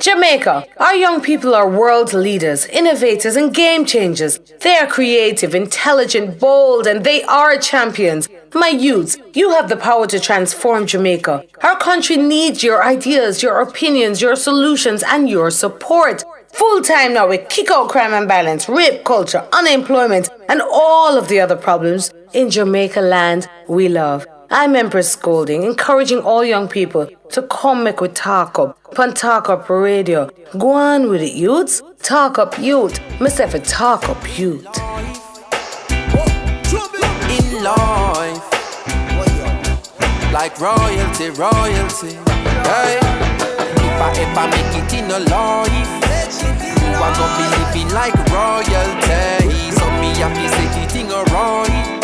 Jamaica. Our young people are world leaders, innovators, and game changers. They are creative, intelligent, bold, and they are champions. My youths, you have the power to transform Jamaica. Our country needs your ideas, your opinions, your solutions, and your support. Full time now, we kick out crime and violence, rape culture, unemployment, and all of the other problems in Jamaica land we love. I'm Empress Scolding, encouraging all young people to come make we talk up. Pan Talk Up Radio. Go on with it, youths. Talk up youth. Myself a talk up youth. In life, like royalty, royalty. Hey, if I ever make it in a life, you are gonna be living like royalty. So me happy say it in a right.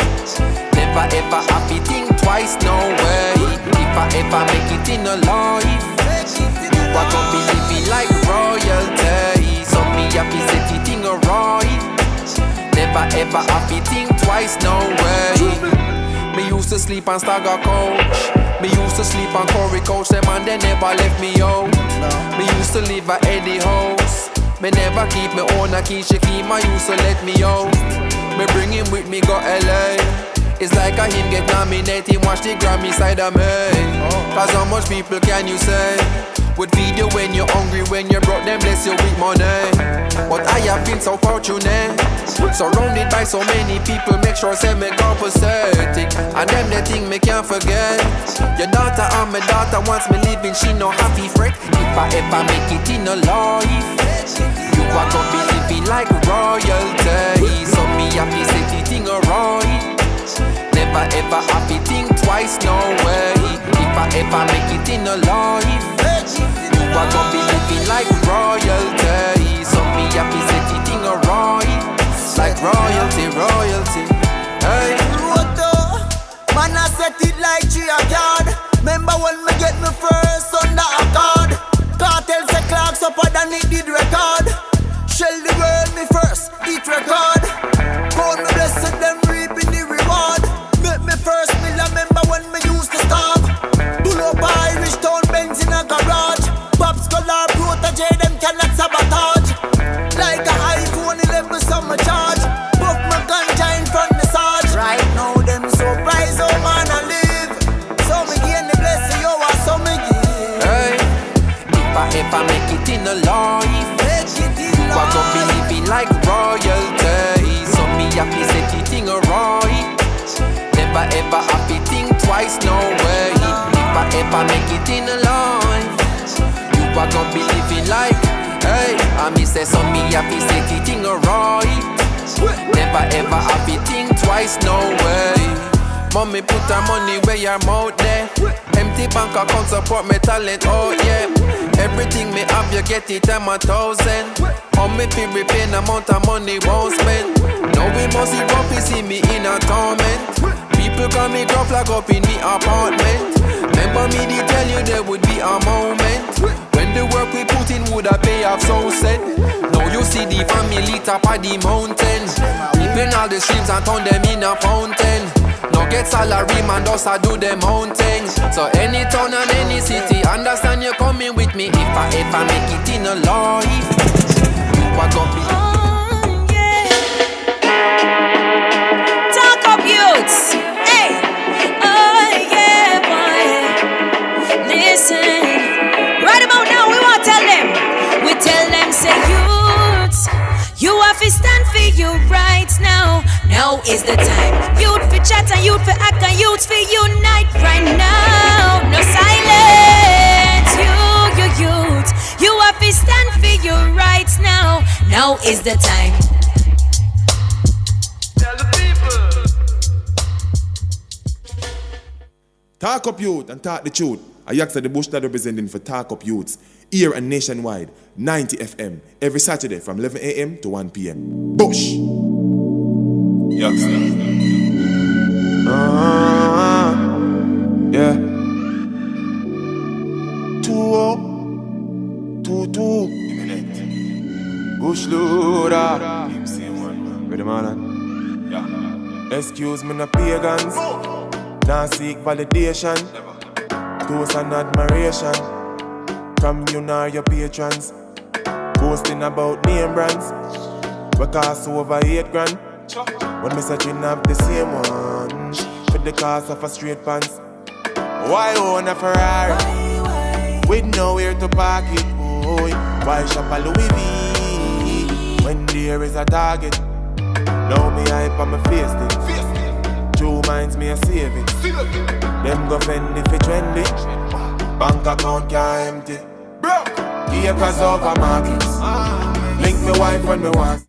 Never ever happy think twice, no way. If I ever make it in a life, you are gonna be living like royalty. So me happy set it in a right. Never ever happy think twice, no way. Me used to sleep on Stagger Coach. Me used to sleep on Corey Coach. Them and they never left me out. Me used to live at Eddie House. Me never keep me own a key. She keep my used to let me out. Me bring him with me go LA. It's like a him get nominated, watch the Grammy side of me. Cause how much people can you say would feed you when you're hungry, when you broke them bless you with money. But I have been so fortunate, surrounded by so many people, make sure say me compensating. And them the thing me can't forget. Your daughter and my daughter wants me living, she no happy fret. If I ever make it in a life, you are gonna be living like royalty. So me happy set it in a right. Never ever happy think twice, no way. If I ever make it in a life, you are gonna be living like royalty. So me happy set it in a right. Like royalty, royalty. Hey, man, I set it like 3 a card. Remember when me get me first under a card? Cartel say clocks up and it did record. Shell the world me first, it record. Call me blessed, them reaping the reward. Make me first meal, I remember when me used to starve. Pull up a Irish town Benz in a garage. Pops color protege, them cannot sabotage. Like a iPhone 11 summer charge. Puff my ganja in front the Sarge. Right now them surprise how man I live. So me gain the blessing, yo, I so me give. Hey, if I ever make it in a life, you are gonna be living like royalty. So me happy set it in a right. Never ever happy think twice, no way. If I ever make it in a life, you are gonna be living like, hey, I me say so me happy set it in a right. Never ever happy think twice, no way. Mommy put her money where your mouth there. Empty bank account support me talent, oh yeah. Everything me have you get it I'm 1,000. On me feel repay the amount of money won't spend. Now we must see grumpy see me in a torment. People call me gruff like up in me apartment. Remember me they tell you there would be a moment when the work we put in would have pay off so set. Now you see the family top of the mountain. People all the streams and turn them in a fountain. Now get salary man does I do them own things. So any town and any city, understand you coming with me. If I ever make it in a life, you are gonna be. Oh, yeah. Talk up youths. Hey. Oh yeah, boy. Listen. Right about now we want to tell them. We tell them say youths, you have to stand for your rights now. Now is the time. Youth for chat and youth for act and youth for unite right now. No silence. You youth. You have to stand for your rights now. Now is the time. Tell the people. Talk up youth and talk the truth. I ask the bush that representing for Talk Up Youths. Here and nationwide, 90 FM, every Saturday from 11 a.m. to 1 p.m. Bush! Yeah. 2-0, 2-2. Bush loader. Ready, man? Yeah. Excuse me, no pagans. Now seek validation. Toast and admiration. from you nor your patrons. Boasting about name brands, we cost over 8 grand. When me searching up the same one, for the cost of a straight pants. Why own a Ferrari? With nowhere to park it, boy. Why shop a Louis V when there is a target? Now me hype on my face thing. True minds me a save it. Them go fend if it trendy. Bank account can't empty. Acres over markets. Link me wife when me want.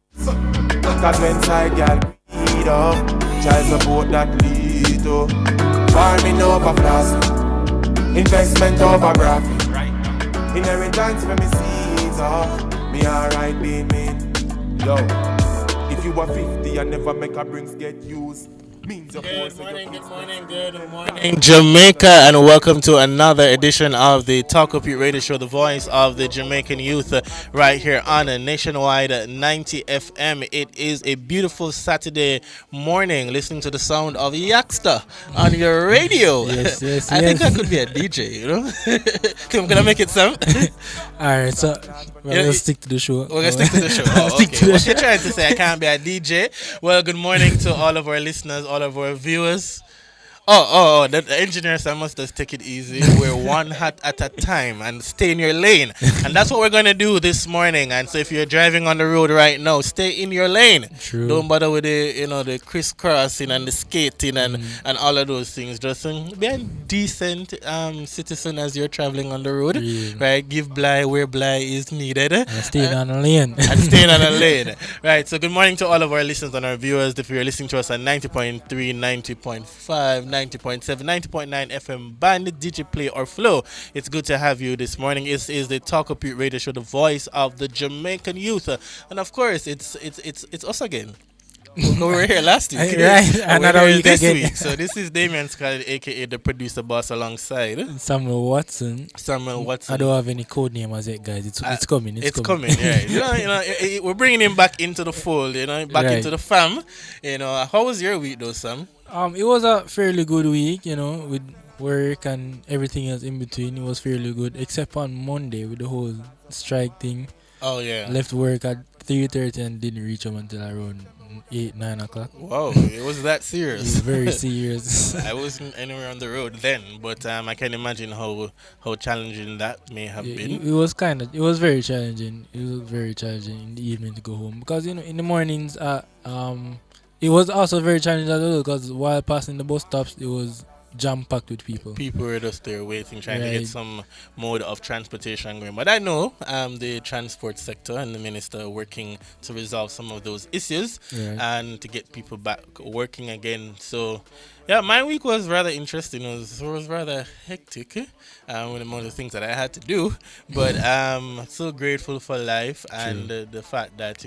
Cause when side girl breed up, child support that lead to farming over plastic, investment over graphic. Inheritance for me seeds up. Me alright being mean. Yo, if you are 50 and never make a brings get used. Good morning, Jamaica, and welcome to another edition of the Talk Up Your Radio Show, the voice of the Jamaican youth, right here on a nationwide 90 FM. It is a beautiful Saturday morning, listening to the sound of Youtster on your radio. Yes. I think I could be a DJ, you know. Can I make it sound? All right, so we're gonna stick to the show. We're gonna stick to the show. Oh, okay. What you're trying to say? I can't be a DJ. Well, good morning to all of our listeners, all of our viewers. The engineers, I must just take it easy. We're one hat at a time and stay in your lane. And that's what we're going to do this morning. And so if you're driving on the road right now, stay in your lane. True. Don't bother with the crisscrossing and the skating and all of those things. Just be a decent citizen as you're traveling on the road. Yeah. Right? Give bly where bly is needed. And staying on the lane. And staying on the lane. Right. So good morning to all of our listeners and our viewers. If you're listening to us at 90.3, 90.5, 90.7, 90.9 FM band, DJ Play or Flow. It's good to have you this morning. It is the Talk Up Your Radio Show, the voice of the Jamaican youth, and of course, it's us again. We were here last week. Right, another week this again. week. So this is Damien Scott, aka the producer boss, alongside Samuel Watson. I don't have any code name as it, guys. It's coming. It's coming. Yeah. We're bringing him back into the fold. Back into the fam. How was your week, though, Sam? It was a fairly good week. With work and everything else in between. It was fairly good, except on Monday with the whole strike thing. Oh yeah. Left work at 3:30 and didn't reach home until around 8-9 o'clock. Wow, it was that serious. It was very serious. I wasn't anywhere on the road then, but I can imagine how challenging that may have been. It was very challenging. It was very challenging in the evening to go home because in the mornings it was also very challenging as well because while passing the bus stops it was jam-packed with people. People were just there waiting, trying to get some mode of transportation going. But I know the transport sector and the minister are working to resolve some of those issues and to get people back working again. So, yeah, my week was rather interesting. It was rather hectic with the amount of things that I had to do. But I'm so grateful for life and the fact that,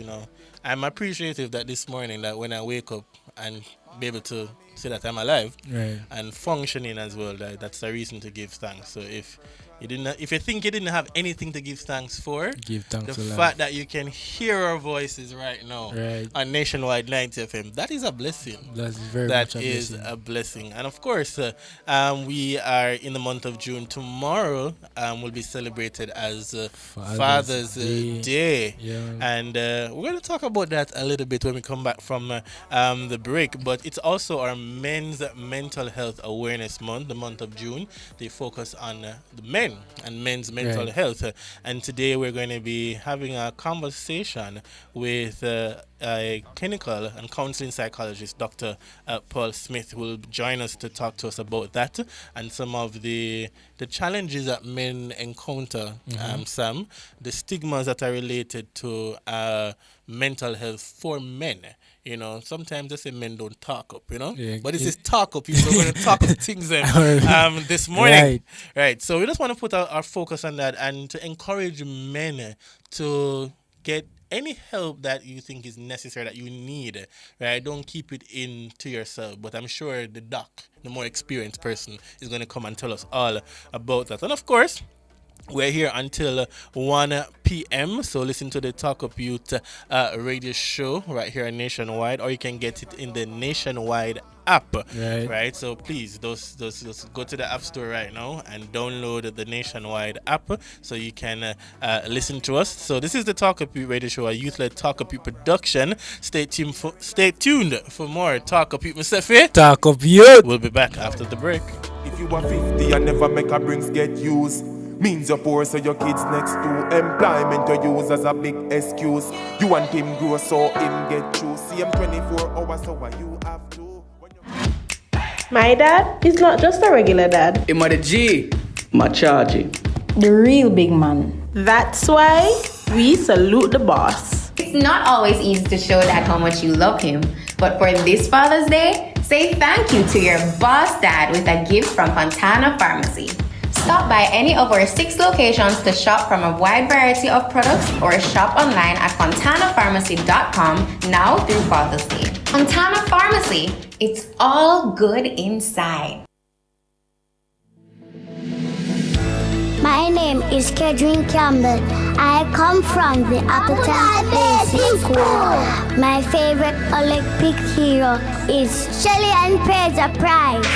I'm appreciative that this morning that when I wake up and be able to say that I'm alive and functioning as well, that's a reason to give thanks. So if you think you didn't have anything to give thanks for, give thanks the for fact life. that you can hear our voices right now on Nationwide 90 FM, that is a blessing. That is very much a blessing. That is a blessing. And of course, we are in the month of June. Tomorrow will be celebrated as Father's Day. Yeah. And we're going to talk about that a little bit when we come back from the break. But it's also our Men's Mental Health Awareness Month, the month of June. They focus on the men and men's mental health. And today we're going to be having a conversation with a clinical and counseling psychologist, Dr. Paul Smith, who will join us to talk to us about that and some of the challenges that men encounter, Sam, the stigmas that are related to mental health for men. Sometimes they say men don't talk up, but this is talk up. So we're going to talk up things this morning. Right. So we just want to put our focus on that and to encourage men to get any help that you think is necessary, that you need, right? Don't keep it in to yourself. But I'm sure the more experienced person, is going to come and tell us all about that. And of course, We're here until 1 p.m. So listen to the Talk Up Youth radio show right here on Nationwide, or you can get it in the Nationwide app. Right. So please, those go to the App Store right now and download the Nationwide app so you can listen to us. So this is the Talk Up Youth radio show, a youth-led Talk Up Youth production. Stay tuned for more Talk Up Youth. Mr. Faye, Talk Up Youth. We'll be back after the break. If you are 50 and never make a brings get used, means you're poor, so your kids next to employment you use as a big excuse. You want him grow so him get through. See him 24 hours, so why you have to? My dad is not just a regular dad. Him a the G, Machaji. The real big man. That's why we salute the boss. It's not always easy to show dad how much you love him, but for this Father's Day, say thank you to your boss dad with a gift from Fontana Pharmacy. Stop by any of our 6 locations to shop from a wide variety of products or shop online at fontanapharmacy.com now through Father's Day. Fontana Pharmacy, it's all good inside. My name is Kedrin Campbell. I come from the Appleton Basic School. My favorite Olympic hero is Shelly Ann Fraser-Pryce.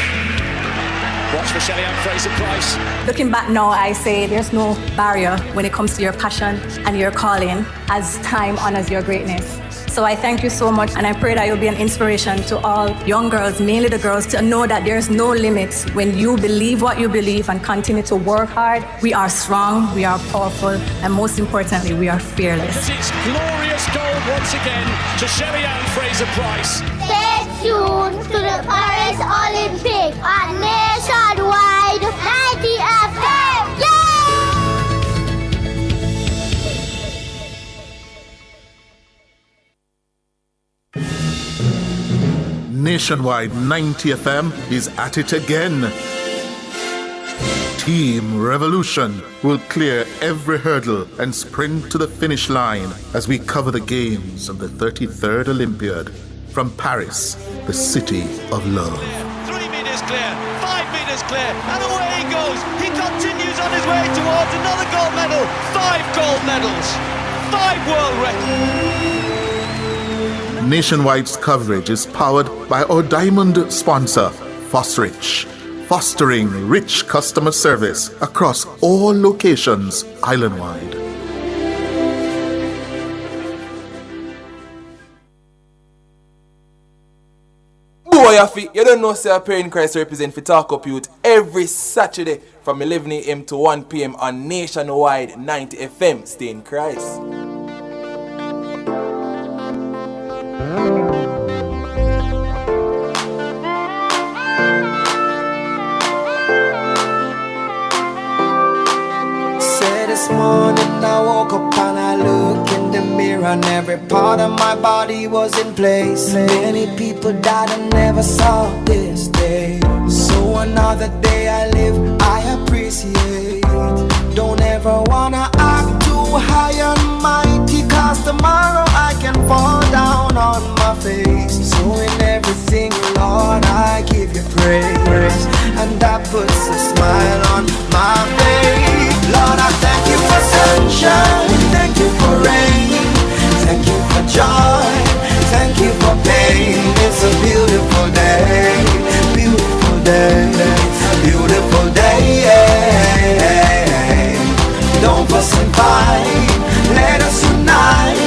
Watch for Shelly Ann Fraser-Pryce. Looking back now, I say there's no barrier when it comes to your passion and your calling as time honors your greatness. So I thank you so much, and I pray that you'll be an inspiration to all young girls, mainly the girls, to know that there's no limits when you believe what you believe and continue to work hard. We are strong, we are powerful, and most importantly, we are fearless. It's glorious gold once again to Shelly Ann Fraser-Pryce. Stay tuned to the Paris Olympic on Nationwide 90 FM. Yeah! Nationwide 90 FM is at it again. Team Revolution will clear every hurdle and sprint to the finish line as we cover the games of the 33rd Olympiad from Paris, the city of love. 3 meters clear, 5 meters clear, and away he goes. He continues on his way towards another gold medal. 5 gold medals, 5 world records. Nationwide's coverage is powered by our diamond sponsor, Fosrich, fostering rich customer service across all locations island-wide. Boy, you don't know, sir, Parent Christ represent for Talk Up Youth every Saturday from 11 a.m. to 1 p.m. on Nationwide 90 FM. Stay in Christ. Say this morning I woke up and I look in the mirror and every part of my body was in place. Many people died and never saw this day. So another day I live, I appreciate. Don't ever wanna act too high and mighty, cause tomorrow I can fall down on my face. So in everything, Lord, I give you praise, and that puts a smile on my face. Lord, I thank you for sunshine, thank you for rain, thank you for joy, thank you for pain. It's a beautiful day, beautiful day, beautiful day. Don't fuss and fight, let us unite.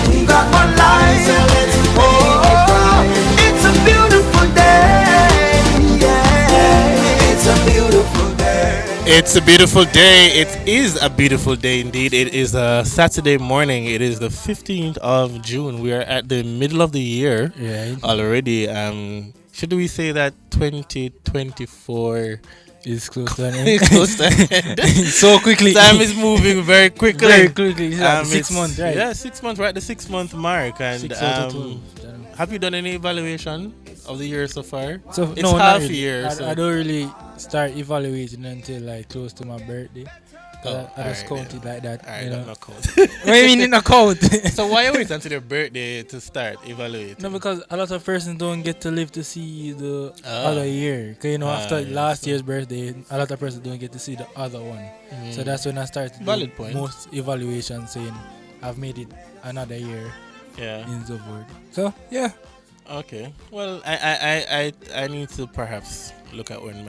We got one life and let's make it right. It's a beautiful day, yeah. It's a beautiful day. It's a beautiful day. It is a beautiful day indeed. It is a Saturday morning. It is the 15th of June. We are at the middle of the year already. Should we say that 2024 is close to an end? Close to an end. So quickly. Time is moving very quickly. Very quickly. It's like 6 months, right? Yeah, 6 months. We're at the 6 month mark. And have you done any evaluation of the year so far? So it's no, half really. a year. I don't really start evaluating until like close to my birthday. I just count it like that. Alright, You know? no count. What do you mean in a count? So why you wait until their birthday to start evaluating? No, because a lot of persons don't get to live to see the other year. Cause after last year's birthday, a lot of persons don't get to see the other one. So that's when I started Valid doing point. most evaluations, saying I've made it another year. Yeah. In so forth. So yeah. Okay. Well, I need to perhaps look at when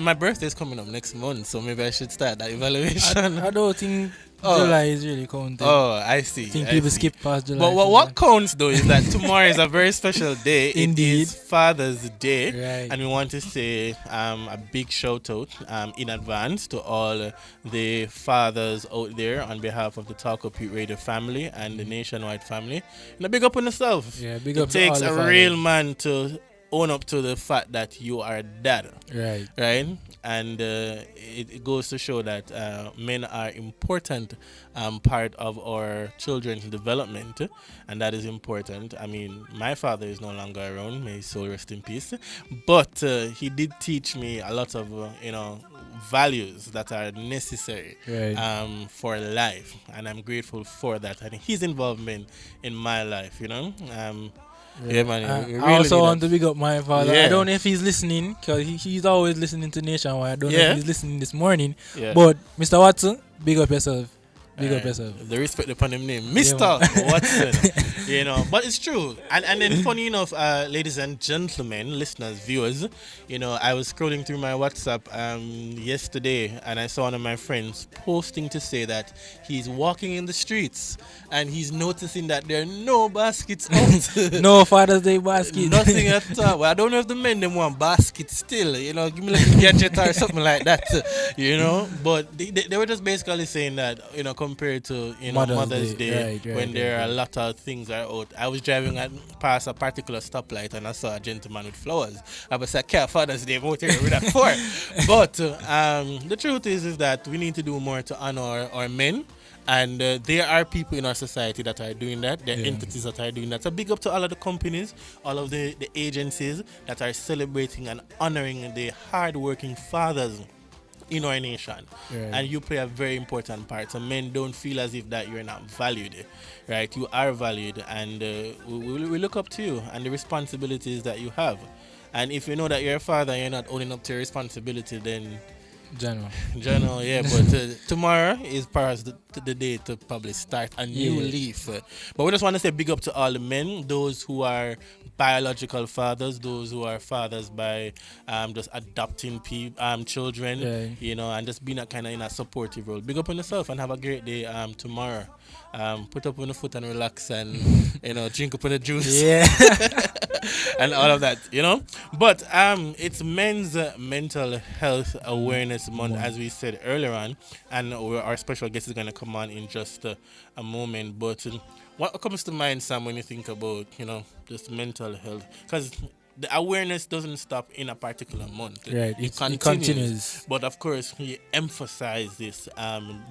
my birthday is coming up next month, so maybe I should start that evaluation. I don't think July is really counting. Oh, I see. I think people skip past July. But what counts though is that tomorrow is a very special day. Indeed. It is Father's Day, Right. and we want to say a big shout out in advance to all the fathers out there on behalf of the Talk Up Youth Radio family and the nationwide family. And a big up on yourself. Yeah, big it up to takes all the a real fathers. man to own up to the fact that you are a dad. Right. Right? And it goes to show that men are important part of our children's development, and that is important. I mean, my father is no longer around, may his soul rest in peace, but he did teach me a lot of values that are necessary Right. for life, and I'm grateful for that and his involvement in my life. Yeah, man. I also want to big up my father. Yeah. I don't know if he's listening, because he's always listening to Nationwide. I don't know if he's listening this morning. Yeah. But Mr. Watson, big up yourself. Big up yourself. The respect upon him name, Mr. Watson. But it's true. And then funny enough, ladies and gentlemen, listeners, viewers, I was scrolling through my WhatsApp yesterday, and I saw one of my friends posting to say that he's walking in the streets and he's noticing that there are no baskets out. No Father's Day basket. Nothing at all. Well, I don't know if the men them want baskets still, give me like a gadget or something like that, But they were just basically saying that, compared to Mother's Day, right, when there are a lot of things are out. I was driving past a particular stoplight and I saw a gentleman with flowers. I was like, "Okay, Father's Day, what are you with that for?" But the truth is that we need to do more to honor our men. And there are people in our society that are doing that. There are entities that are doing that. So big up to all of the companies, all of the agencies that are celebrating and honoring the hard-working fathers in our nation. Right. And you play a very important part. So men don't feel as if that you're not valued, right? You are valued, and we look up to you and the responsibilities that you have. And if you know that you're a father and you're not owning up to your responsibility, then General, yeah, but tomorrow is perhaps the day to probably start a new leaf. But we just want to say big up to all the men, those who are biological fathers, those who are fathers by just adopting children, and just being in a supportive role. Big up on yourself and have a great day tomorrow. Put up on the foot and relax and drink up on the juice. Yeah. And all of that, But it's Men's Mental Health Awareness Month, as we said earlier on, and our special guest is going to come on in just a moment. But what comes to mind, Sam, when you think about just mental health? Because the awareness doesn't stop in a particular month. Right, It continues. But of course, we emphasize this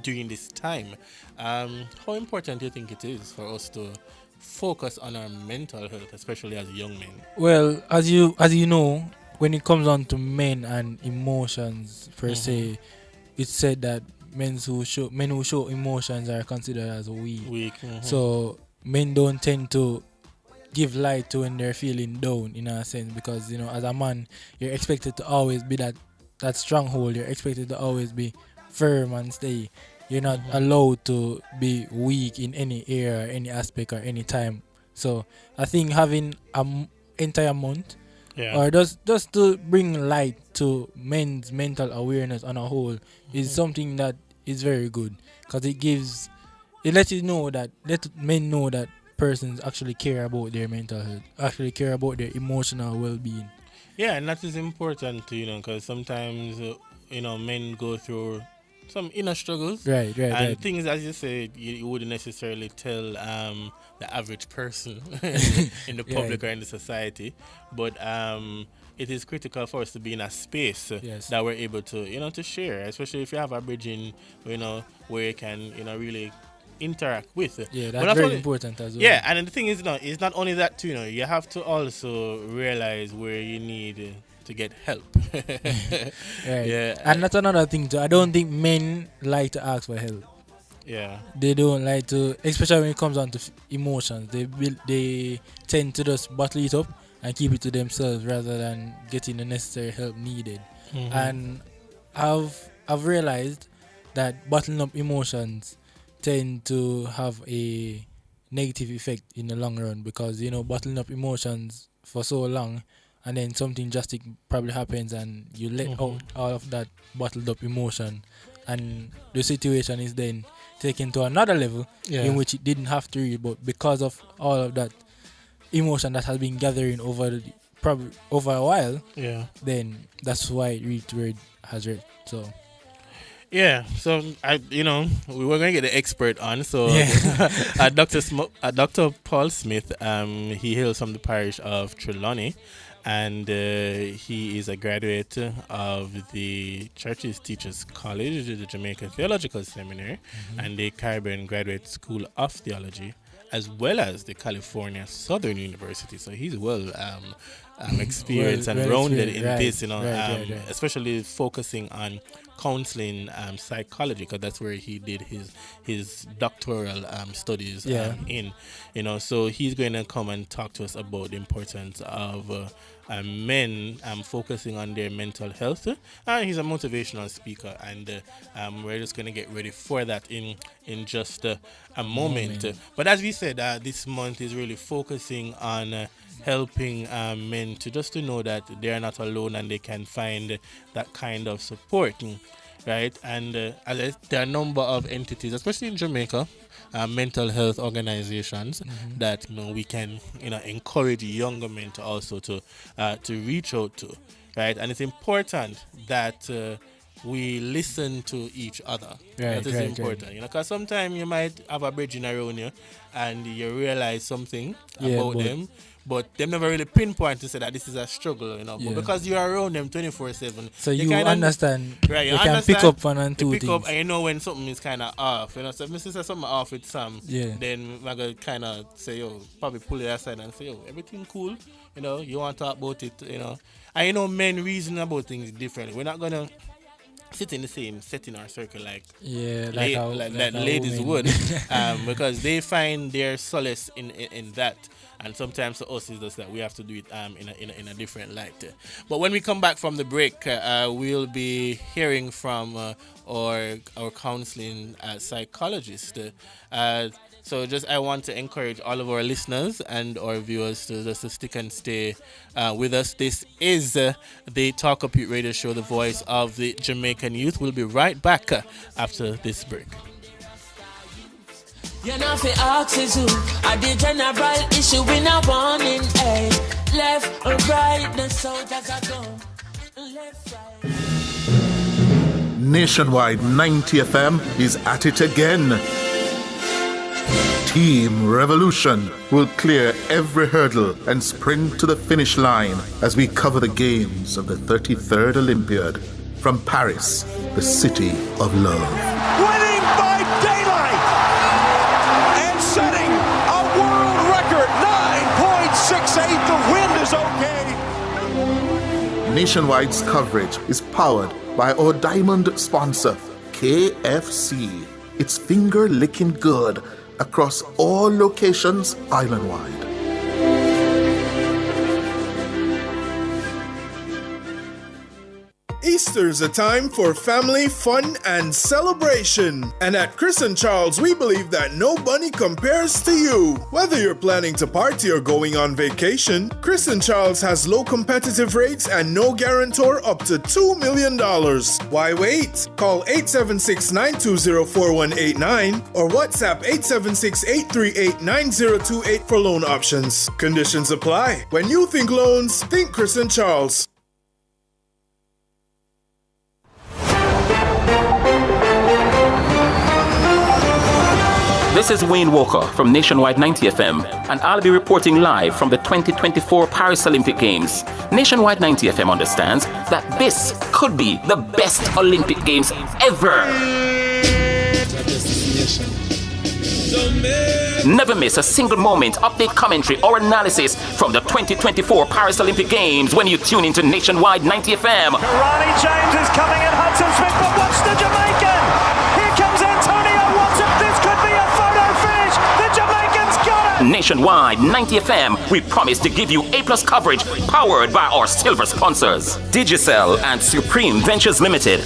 during this time. How important do you think it is for us to focus on our mental health, especially as young men? Well, as you know, when it comes on to men and emotions per se, it's said that men who show emotions are considered as weak. So men don't tend to give light to when they're feeling down, in a sense, because as a man, you're expected to always be that stronghold. You're expected to always be firm and stay. You're not allowed to be weak in any area, any aspect, or any time. So I think having an entire month, or just to bring light to men's mental awareness on a whole, is something that is very good, because it lets men know that persons actually care about their mental health, actually care about their emotional well-being. Yeah, and that is important, because sometimes men go through some inner struggles, and things, as you said, you wouldn't necessarily tell the average person in the public or in the society, but it is critical for us to be in a space that we're able to to share, especially if you have a bridging where you can really interact with. That's very important as well. And the thing is, it's not only that too. You have to also realize where you need to get help. Right. Yeah. And that's another thing too. I don't think men like to ask for help. Yeah. They don't like to, especially when it comes down to emotions. They tend to just bottle it up and keep it to themselves rather than getting the necessary help needed. Mhm. And I've realized that bottling up emotions tend to have a negative effect in the long run, because bottling up emotions for so long and then something drastic probably happens and you let out all of that bottled up emotion, and the situation is then taken to another level in which it didn't have to be, but because of all of that emotion that has been gathering over a while, then that's why it reached where it has reached. So so we were going to get the expert on. So Dr. Paul Smith, he hails from the parish of Trelawney, and he is a graduate of the Church's Teachers College, the Jamaica Theological Seminary, and the Caribbean Graduate School of Theology, as well as the California Southern University. So he's well experienced and rounded in this, especially focusing on counseling psychology, because that's where he did his doctoral studies in. So he's going to come and talk to us about the importance of men focusing on their mental health. He's a motivational speaker, and we're just going to get ready for that in just a moment. But as we said, this month is really focusing on helping men to know that they are not alone and they can find that kind of support, right? And there are a number of entities, especially in Jamaica, mental health organizations that we can encourage younger men to also to reach out to, right? And it's important that we listen to each other. That is important, because sometimes you might have a bridge around you and you realize something about them, but them never really pinpoint to say that this is a struggle, But because you are around them 24/7, so you understand, right? You can pick up one and two things. And you know when something is kind of off. So if Mr. says something off with Sam, then I'm gonna kind of say, probably pull it aside and say, everything cool, you want to talk about it, And men reason about things differently. We're not gonna sit in the same setting or circle like ladies would, because they find their solace in that. And sometimes for us, it's just that we have to do it in a different light. But when we come back from the break, we'll be hearing from our counseling psychologist. So I want to encourage all of our listeners and our viewers to stick and stay with us. This is the Talk Up Youth Radio Show, the voice of the Jamaican youth. We'll be right back after this break. You know fi ask is who at the general issue in a warning, left or right, the soldiers are gone. Left, right. Nationwide 90 FM is at it again. Team Revolution will clear every hurdle and sprint to the finish line as we cover the games of the 33rd Olympiad from Paris, the city of love. Winning by daylight and setting a world record, 9.68. The wind is okay. Nationwide's coverage is powered by our diamond sponsor, KFC. It's finger-licking good across all locations island-wide. Easter is a time for family, fun, and celebration. And at Chris and Charles, we believe that no bunny compares to you. Whether you're planning to party or going on vacation, Chris and Charles has low competitive rates and no guarantor up to $2 million. Why wait? Call 876-920-4189 or WhatsApp 876-838-9028 for loan options. Conditions apply. When you think loans, think Chris and Charles. This is Wayne Walker from Nationwide 90 FM, and I'll be reporting live from the 2024 Paris Olympic Games. Nationwide 90 FM understands that this could be the best Olympic Games ever. Never miss a single moment, update commentary or analysis from the 2024 Paris Olympic Games when you tune into Nationwide 90 FM. Ronnie James is coming at Hudson Smith, but watch the Jamaican. Here comes Antonio Watson. This could be a photo finish. The Jamaican's got it. Nationwide 90 FM, we promise to give you A+ coverage powered by our silver sponsors, Digicel and Supreme Ventures Limited.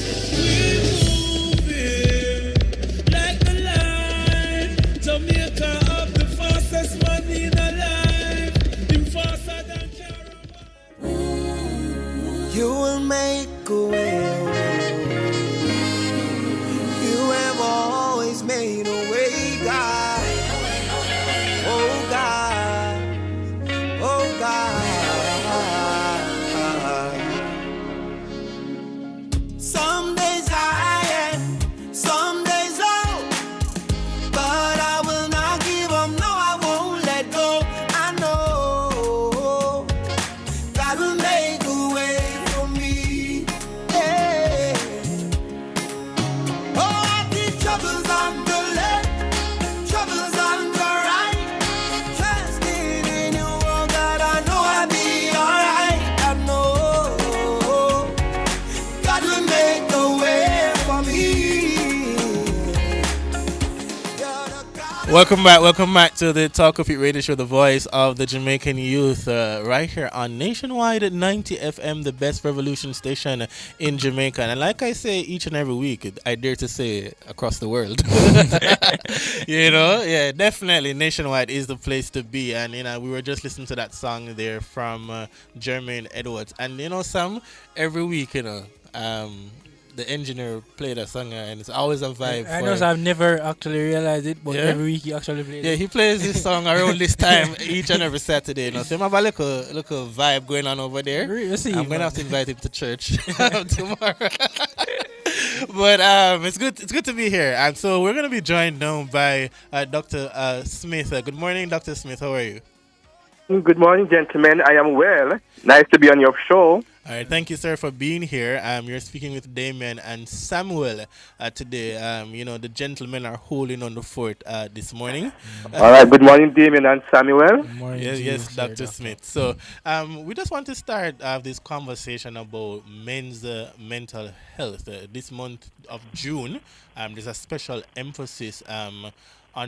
You will make a way. You have always made a way, God. Oh God. Oh God. Some days high and some days low, but I will not give up. No, I won't let go. I know God will make a way. Troubles on the left, troubles on the right. Trusting in you, oh God, I know I'll be alright. I know God will make a way for me. Welcome back to the Talk of It radio show, the voice of the Jamaican youth, right here on Nationwide at 90 FM, the best revolution station in Jamaica. And like I say each and every week, I dare to say across the world, yeah, definitely Nationwide is the place to be. And we were just listening to that song there from Jermaine Edwards, and Sam, every week, the engineer played a song and it's always a vibe. I know, so I've never actually realized it, but every week he actually plays it. Yeah, he plays this song around this time each and every Saturday. So I have a little vibe going on over there. I'm going to have to invite him to church tomorrow. But it's good to be here. And so we're going to be joined now by Dr. Smith. Good morning, Dr. Smith. How are you? Good morning, gentlemen. I am well. Nice to be on your show. All right, thank you, sir, for being here. You're speaking with Damien and Samuel today. The gentlemen are holding on the fort this morning. All right, good morning, Damien and Samuel. Good morning. Yes, Dr. Smith. So we just want to start this conversation about men's mental health. This month of June, there's a special emphasis on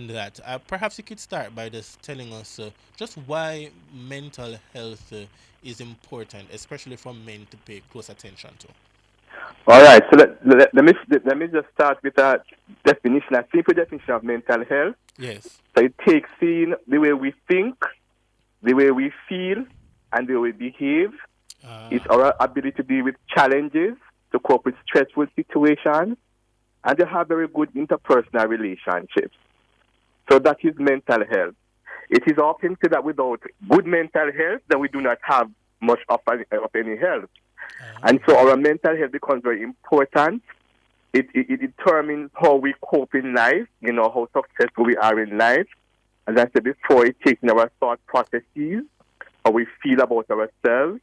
that. Perhaps you could start by just telling us just why mental health is important, especially for men to pay close attention to. All right, so let me just start with a definition, a simple definition of mental health. Yes. So it takes in the way we think, the way we feel, and the way we behave. It's our ability to deal with challenges, to cope with stressful situations, and to have very good interpersonal relationships. So that is mental health. It is often said that without good mental health, then we do not have much of any health. And so our mental health becomes very important. It determines how we cope in life, how successful we are in life. As I said before, it takes in our thought processes, how we feel about ourselves,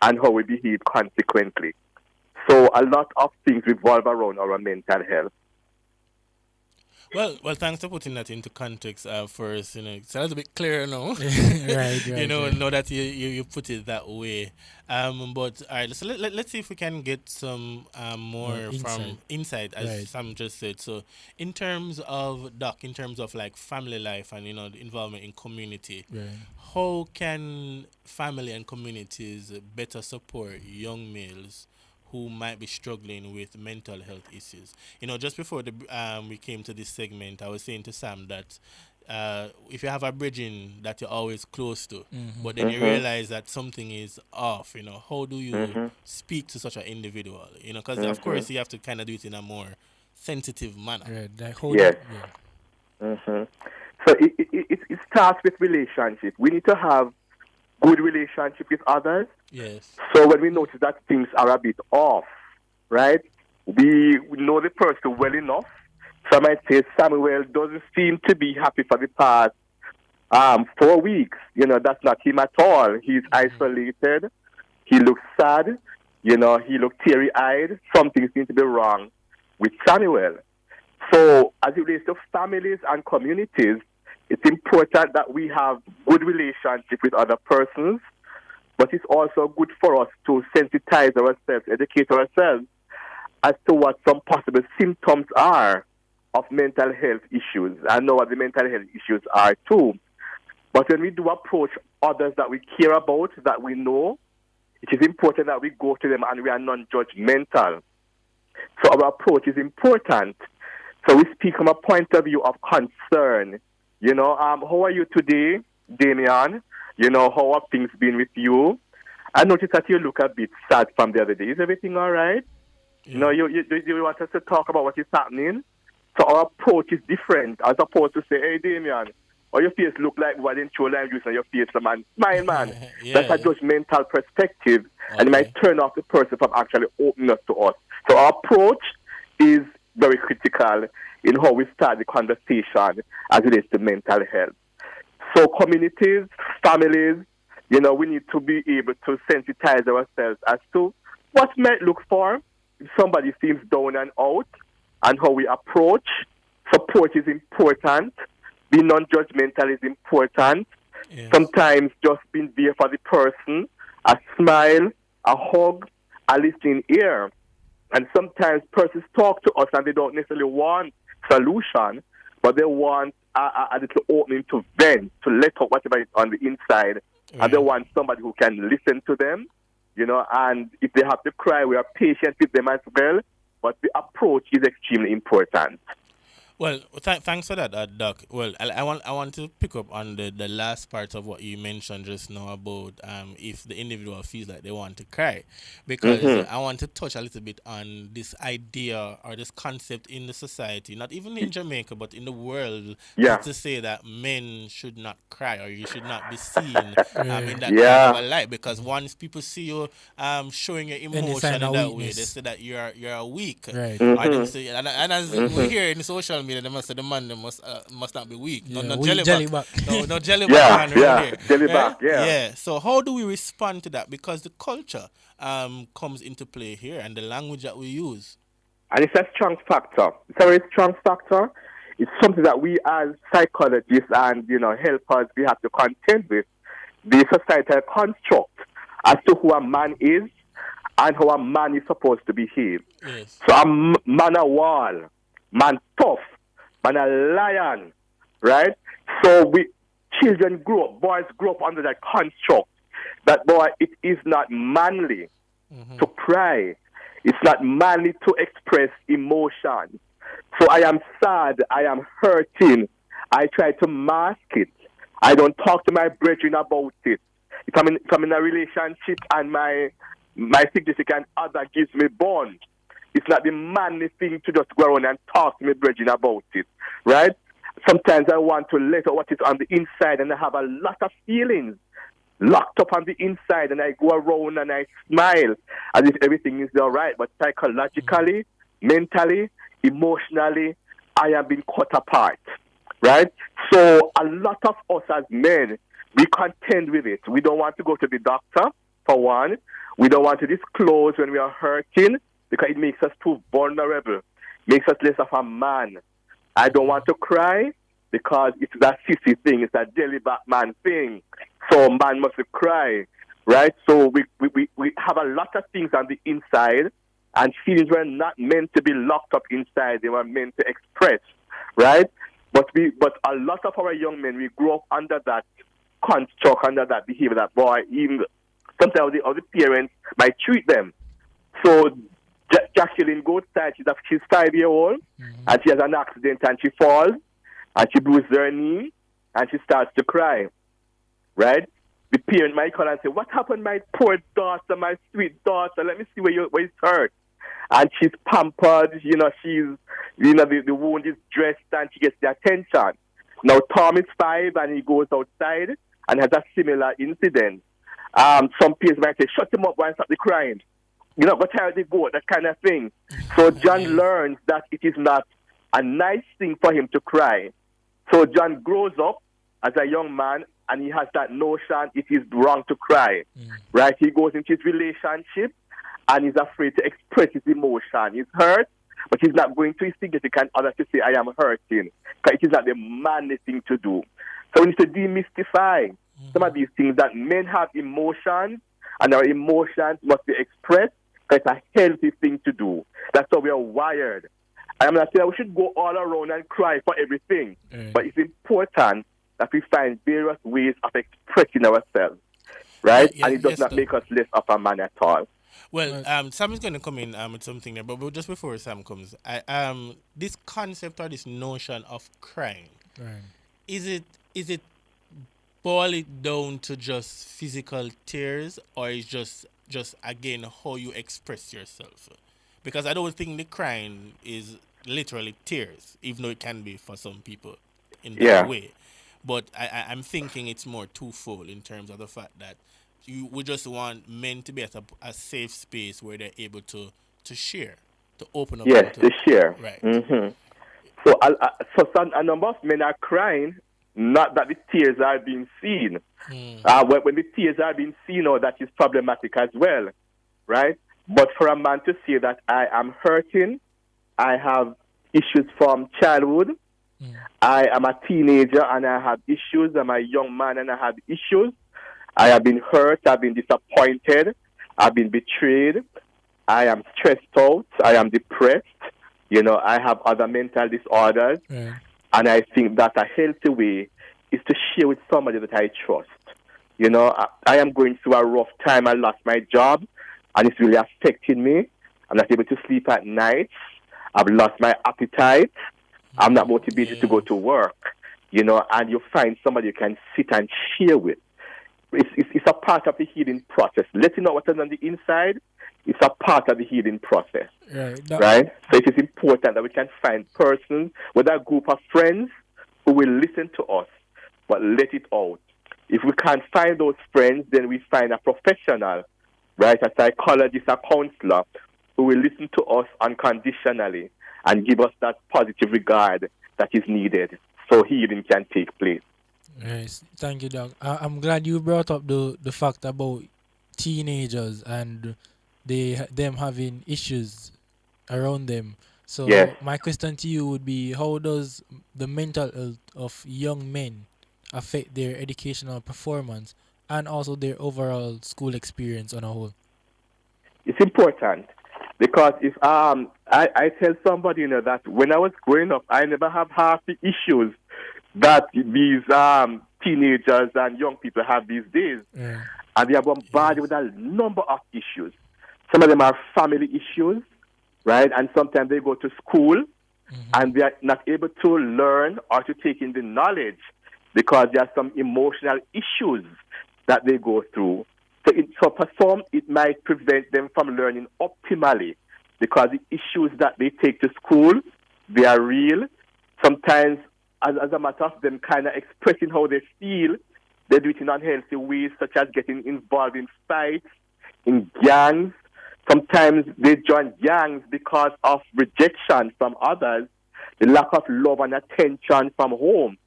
and how we behave consequently. So a lot of things revolve around our mental health. Well, thanks for putting that into context for us. It's a little bit clearer now. right. Know that you put it that way. But all right, so let's see if we can get some more from inside, as Sam just said. So, in terms of like family life and the involvement in community, how can family and communities better support young males who might be struggling with mental health issues? Just before we came to this segment, I was saying to Sam that if you have a bridging that you're always close to, but then you realize that something is off, how do you speak to such an individual? Because of course you have to kind of do it in a more sensitive manner. Yes. So it starts with relationship. We need to have good relationship with others. Yes. So when we notice that things are a bit off, right, we know the person well enough. So I might say Samuel doesn't seem to be happy for the past 4 weeks. That's not him at all. He's isolated. He looks sad. He looks teary-eyed. Something seems to be wrong with Samuel. So as it relates to families and communities, it's important that we have good relationship with other persons, but it's also good for us to sensitize ourselves, educate ourselves as to what some possible symptoms are of mental health issues. I know what the mental health issues are too. But when we do approach others that we care about, that we know, it is important that we go to them and we are non-judgmental. So our approach is important. So we speak from a point of view of concern. You know, how are you today, Damian? You know, how have things been with you? I noticed that you look a bit sad from the other day. Is everything all right? Yeah. You know, you want us to talk about what is happening? So our approach is different as opposed to say, hey, Damian, or your face look like what in show lime juice on your face, man. Smile, man. Yeah. That's a judgmental perspective, and it might turn off the person from actually opening up to us. So our approach is very critical in how we start the conversation as it is to mental health. So communities, families, you know, we need to be able to sensitize ourselves as to what we might look for if somebody seems down and out, and how we approach. Support is important. Being non-judgmental is important. Yes. Sometimes just being there for the person, a smile, a hug, a listening ear. And sometimes persons talk to us and they don't necessarily want solution, but they want a little opening to vent, to let out whatever is on the inside. Yeah. And they want somebody who can listen to them, you know, and if they have to cry, we are patient with them as well. But the approach is extremely important. Well, thanks for that, Doc. Well, I want to pick up on the last part of what you mentioned just now about if the individual feels like they want to cry, because I want to touch a little bit on this idea or this concept in the society, not even in Jamaica, but in the world, to say that men should not cry or you should not be seen in that kind of a light, because once people see you showing your emotion in that way, they say that you're weak, right? Or them say, and as we hear in social media, they must say the man must not be weak. No jelly back. No jelly back. Jelly back. Yeah. So how do we respond to that? Because the culture comes into play here, and the language that we use. And it's a strong factor. It's a very strong factor. It's something that we as psychologists and helpers, we have to contend with the societal construct as to who a man is and how a man is supposed to behave. Yes. So a man a wall, man tough, man a lion, right? So children grow up, boys grow up under that construct that, boy, it is not manly to cry. It's not manly to express emotion. So I am sad, I am hurting. I try to mask it. I don't talk to my brethren about it. If I'm in a relationship and my significant other gives me bond, it's not the manly thing to just go around and talk to my brethren about it, right? Sometimes I want to let out what is on the inside, and I have a lot of feelings locked up on the inside, and I go around and I smile as if everything is all right. But psychologically, mentally, emotionally, I have been cut apart, right? So a lot of us as men, we contend with it. We don't want to go to the doctor, for one. We don't want to disclose when we are hurting, because it makes us too vulnerable, makes us less of a man. I don't want to cry because it's that sissy thing, it's that jelly back man thing. So man must cry, right? So we have a lot of things on the inside, and feelings were not meant to be locked up inside, they were meant to express, right? But a lot of our young men, we grow up under that construct, under that behavior, that boy, even sometimes the parents might treat them. So Jacqueline goes outside, she's 5-year-old, and she has an accident and she falls, and she bruises her knee, and she starts to cry, right? The parent might call and say, what happened, my poor daughter, my sweet daughter? Let me see where it's hurt. And she's pampered, the wound is dressed, and she gets the attention. Now, Tom is 5, and he goes outside and has a similar incident. Some parents might say, shut him up, why stop the crying? Go tell the goat, that kind of thing. So John learns that it is not a nice thing for him to cry. So John grows up as a young man, and he has that notion it is wrong to cry, right? He goes into his relationship, and he's afraid to express his emotion. He's hurt, but he's not going to his significant other to say, I am hurting, because it is not the manly thing to do. So we need to demystify some of these things, that men have emotions, and our emotions must be expressed, because it's a healthy thing to do. That's how we are wired. I'm not saying we should go all around and cry for everything, but it's important that we find various ways of expressing ourselves, right? And it does not make us less of a man at all. Well, Sam is going to come in with something there, but just before Sam comes, this concept or this notion of crying, is it boil it down to just physical tears, or is just again how you express yourself? Because I don't think the crying is literally tears, even though it can be for some people in that way. But I'm thinking it's more twofold in terms of the fact that we just want men to be at a safe space where they're able to share, to open up. Yes, to share. Right. Mm-hmm. So a number of men are crying, not that the tears are being seen. When the tears are being seen, that is problematic as well, right? But for a man to say that I am hurting, I have issues from childhood, I am a teenager and I have issues, I'm a young man and I have issues, I have been hurt, I've been disappointed, I've been betrayed, I am stressed out, I am depressed, I have other mental disorders, and I think that a healthy way is to share with somebody that I trust. I am going through a rough time, I lost my job, and it's really affecting me. I'm not able to sleep at night, I've lost my appetite, I'm not motivated to go to work, and you find somebody you can sit and share with. It's a part of the healing process. Letting know what's on the inside is a part of the healing process, right? So it is important that we can find persons, whether a group of friends, who will listen to us, but let it out. If we can't find those friends, then we find a professional, right, a psychologist, a counselor, who will listen to us unconditionally and give us that positive regard that is needed so healing can take place. Yes, thank you, Doc. I'm glad you brought up the fact about teenagers and them having issues around them. So my question to you would be, how does the mental health of young men affect their educational performance and also their overall school experience on a whole? It's important because if I tell somebody that when I was growing up, I never have half the issues that these teenagers and young people have these days. And they are bombarded with a number of issues. Some of them are family issues, right? And sometimes they go to school and they are not able to learn or to take in the knowledge because there are some emotional issues that they go through. So for some, it might prevent them from learning optimally because the issues that they take to school, they are real. Sometimes, as a matter of them kind of expressing how they feel, they do it in unhealthy ways, such as getting involved in fights, in gangs. Sometimes they join gangs because of rejection from others, the lack of love and attention from home.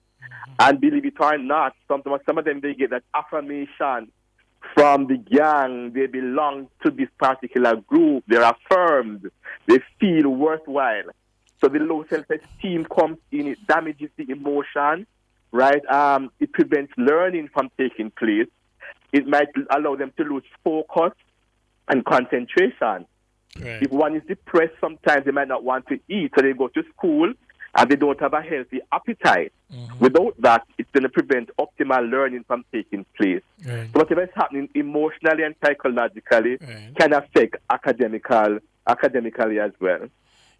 And believe it or not, some of them, they get that affirmation from the gang. They belong to this particular group. They're affirmed. They feel worthwhile. So the low self-esteem comes in, it damages the emotion, right? It prevents learning from taking place. It might allow them to lose focus and concentration. If one is depressed, sometimes they might not want to eat, so they go to school and they don't have a healthy appetite. Without that, it's going to prevent optimal learning from taking place. So whatever is happening emotionally and psychologically can affect academically as well.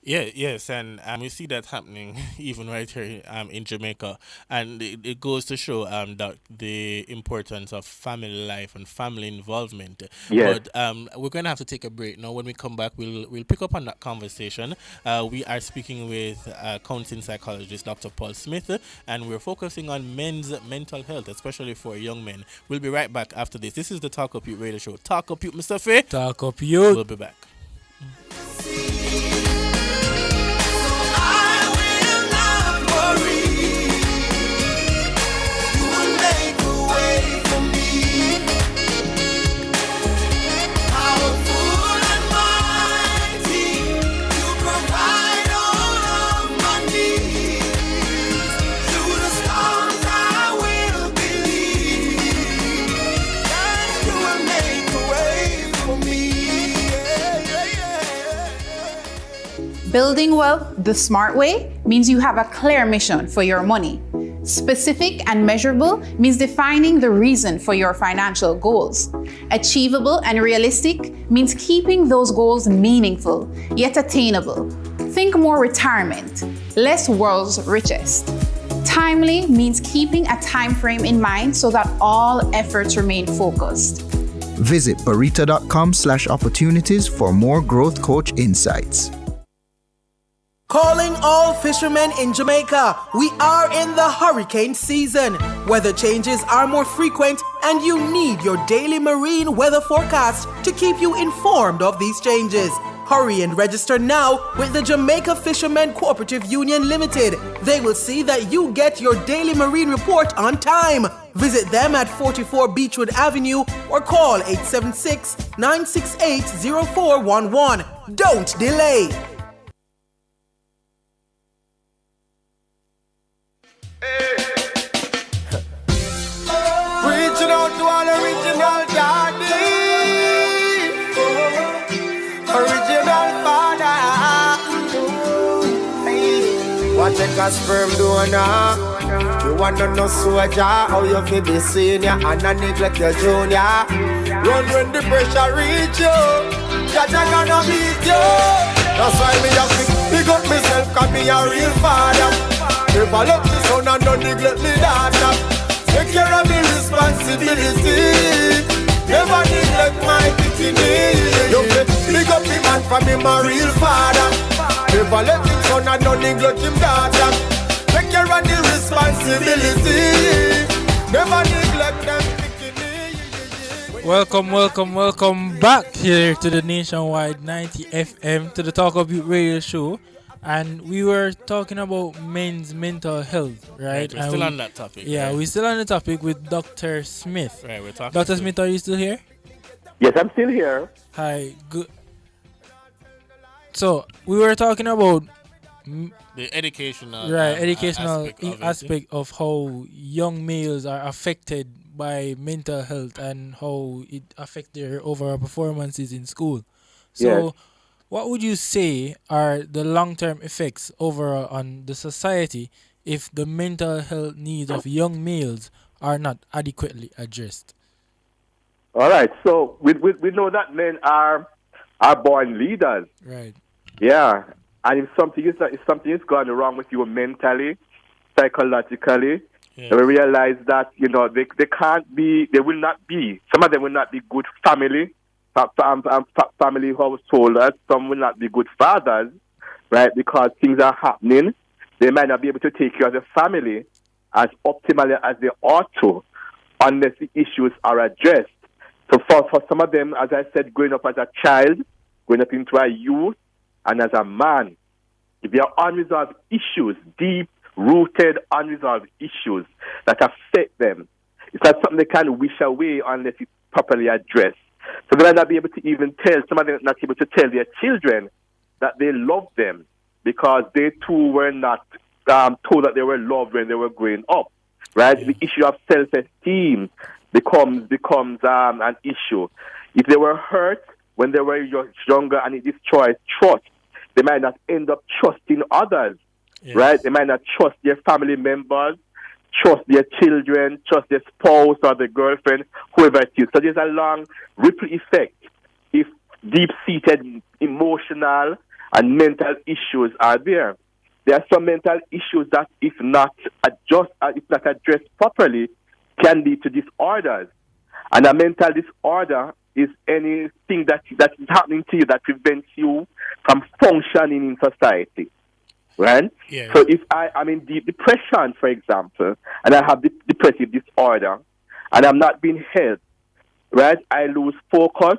Yes, and we see that happening even right here in Jamaica, and it goes to show that the importance of family life and family involvement. But we're going to have to take a break now. When we come back, we'll pick up on that conversation. We are speaking with counseling psychologist Dr. Paul Smith, and we're focusing on men's mental health, especially for young men. We'll be right back after this. This is the Talk Up Youth Radio Show. Talk Up Youth, Mr. Faye. Talk Up Youth. We'll be back. Powerful and mighty, you provide. Building wealth the smart way means you have a clear mission for your money. Specific and measurable means defining the reason for your financial goals. Achievable and realistic means keeping those goals meaningful, yet attainable. Think more retirement, less world's richest. Timely means keeping a time frame in mind so that all efforts remain focused. Visit barita.com/opportunities for more growth coach insights. Calling all fishermen in Jamaica. We are in the hurricane season. Weather changes are more frequent and you need your daily marine weather forecast to keep you informed of these changes. Hurry and register now with the Jamaica Fishermen Cooperative Union Limited. They will see that you get your daily marine report on time. Visit them at 44 Beechwood Avenue or call 876-968-0411. Don't delay. Reaching out to all original daddy, original father. What take a sperm donor? You wanna know soldier how you feel be senior and not neglect your junior. Run when the pressure reach you, Jaja gonna beat you. That's why me have to pick up myself, cause me a real father. Never let me son and don't neglect me daughter. Take care of me responsibility. Never neglect my dignity. You pick up me man for me my real father. Never let him son and don't neglect him daughter. Take care of the responsibility. Never neglect them. Welcome back here to the Nationwide 90 FM to the Talk of Youth radio show. And we were talking about men's mental health, right? We're still on that topic. Yeah, right? We're still on the topic with Dr. Smith. Right, we're talking. Dr. Smith, are you still here? Yes, I'm still here. Hi, good. So, we were talking about the educational aspect of how young males are affected by mental health and how it affects their overall performances in school. So, yes. What would you say are the long-term effects overall on the society if the mental health needs of young males are not adequately addressed? All right. So we know that men are born leaders. Right. Yeah. And if something is going wrong with you mentally, psychologically, they will realize that they will not be. Some of them will not be good family householders. Some will not be good fathers, right? Because things are happening. They might not be able to take care of the family as optimally as they ought to, unless the issues are addressed. So for some of them, as I said, growing up as a child, growing up into a youth, and as a man, if there are unresolved issues, deep-rooted unresolved issues that affect them, it's not something they can wish away unless it's properly addressed. So they might not be able to even tell, some of them not able to tell their children that they love them because they too were not told that they were loved when they were growing up, right? Yeah. The issue of self-esteem becomes an issue. If they were hurt when they were younger and it destroys trust, they might not end up trusting others, right? They might not trust their family members, trust their children, trust their spouse or their girlfriend, whoever it is. So there's a long ripple effect if deep-seated emotional and mental issues are there. There are some mental issues that, if not addressed properly, can lead to disorders. And a mental disorder is anything that is happening to you that prevents you from functioning in society. Right? Yeah. So if I'm in deep depression, for example, and I have depressive disorder, and I'm not being helped, right? I lose focus,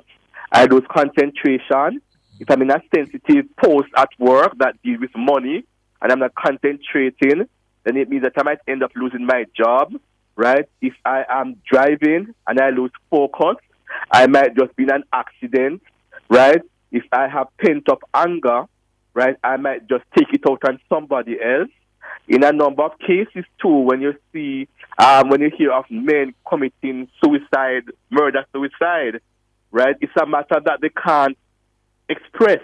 I lose concentration. If I'm in a sensitive post at work that deals with money, and I'm not concentrating, then it means that I might end up losing my job, right? If I am driving and I lose focus, I might just be in an accident, right? If I have pent-up anger, right, I might just take it out on somebody else. In a number of cases, too, when you hear of men committing suicide, murder-suicide, right, it's a matter that they can't express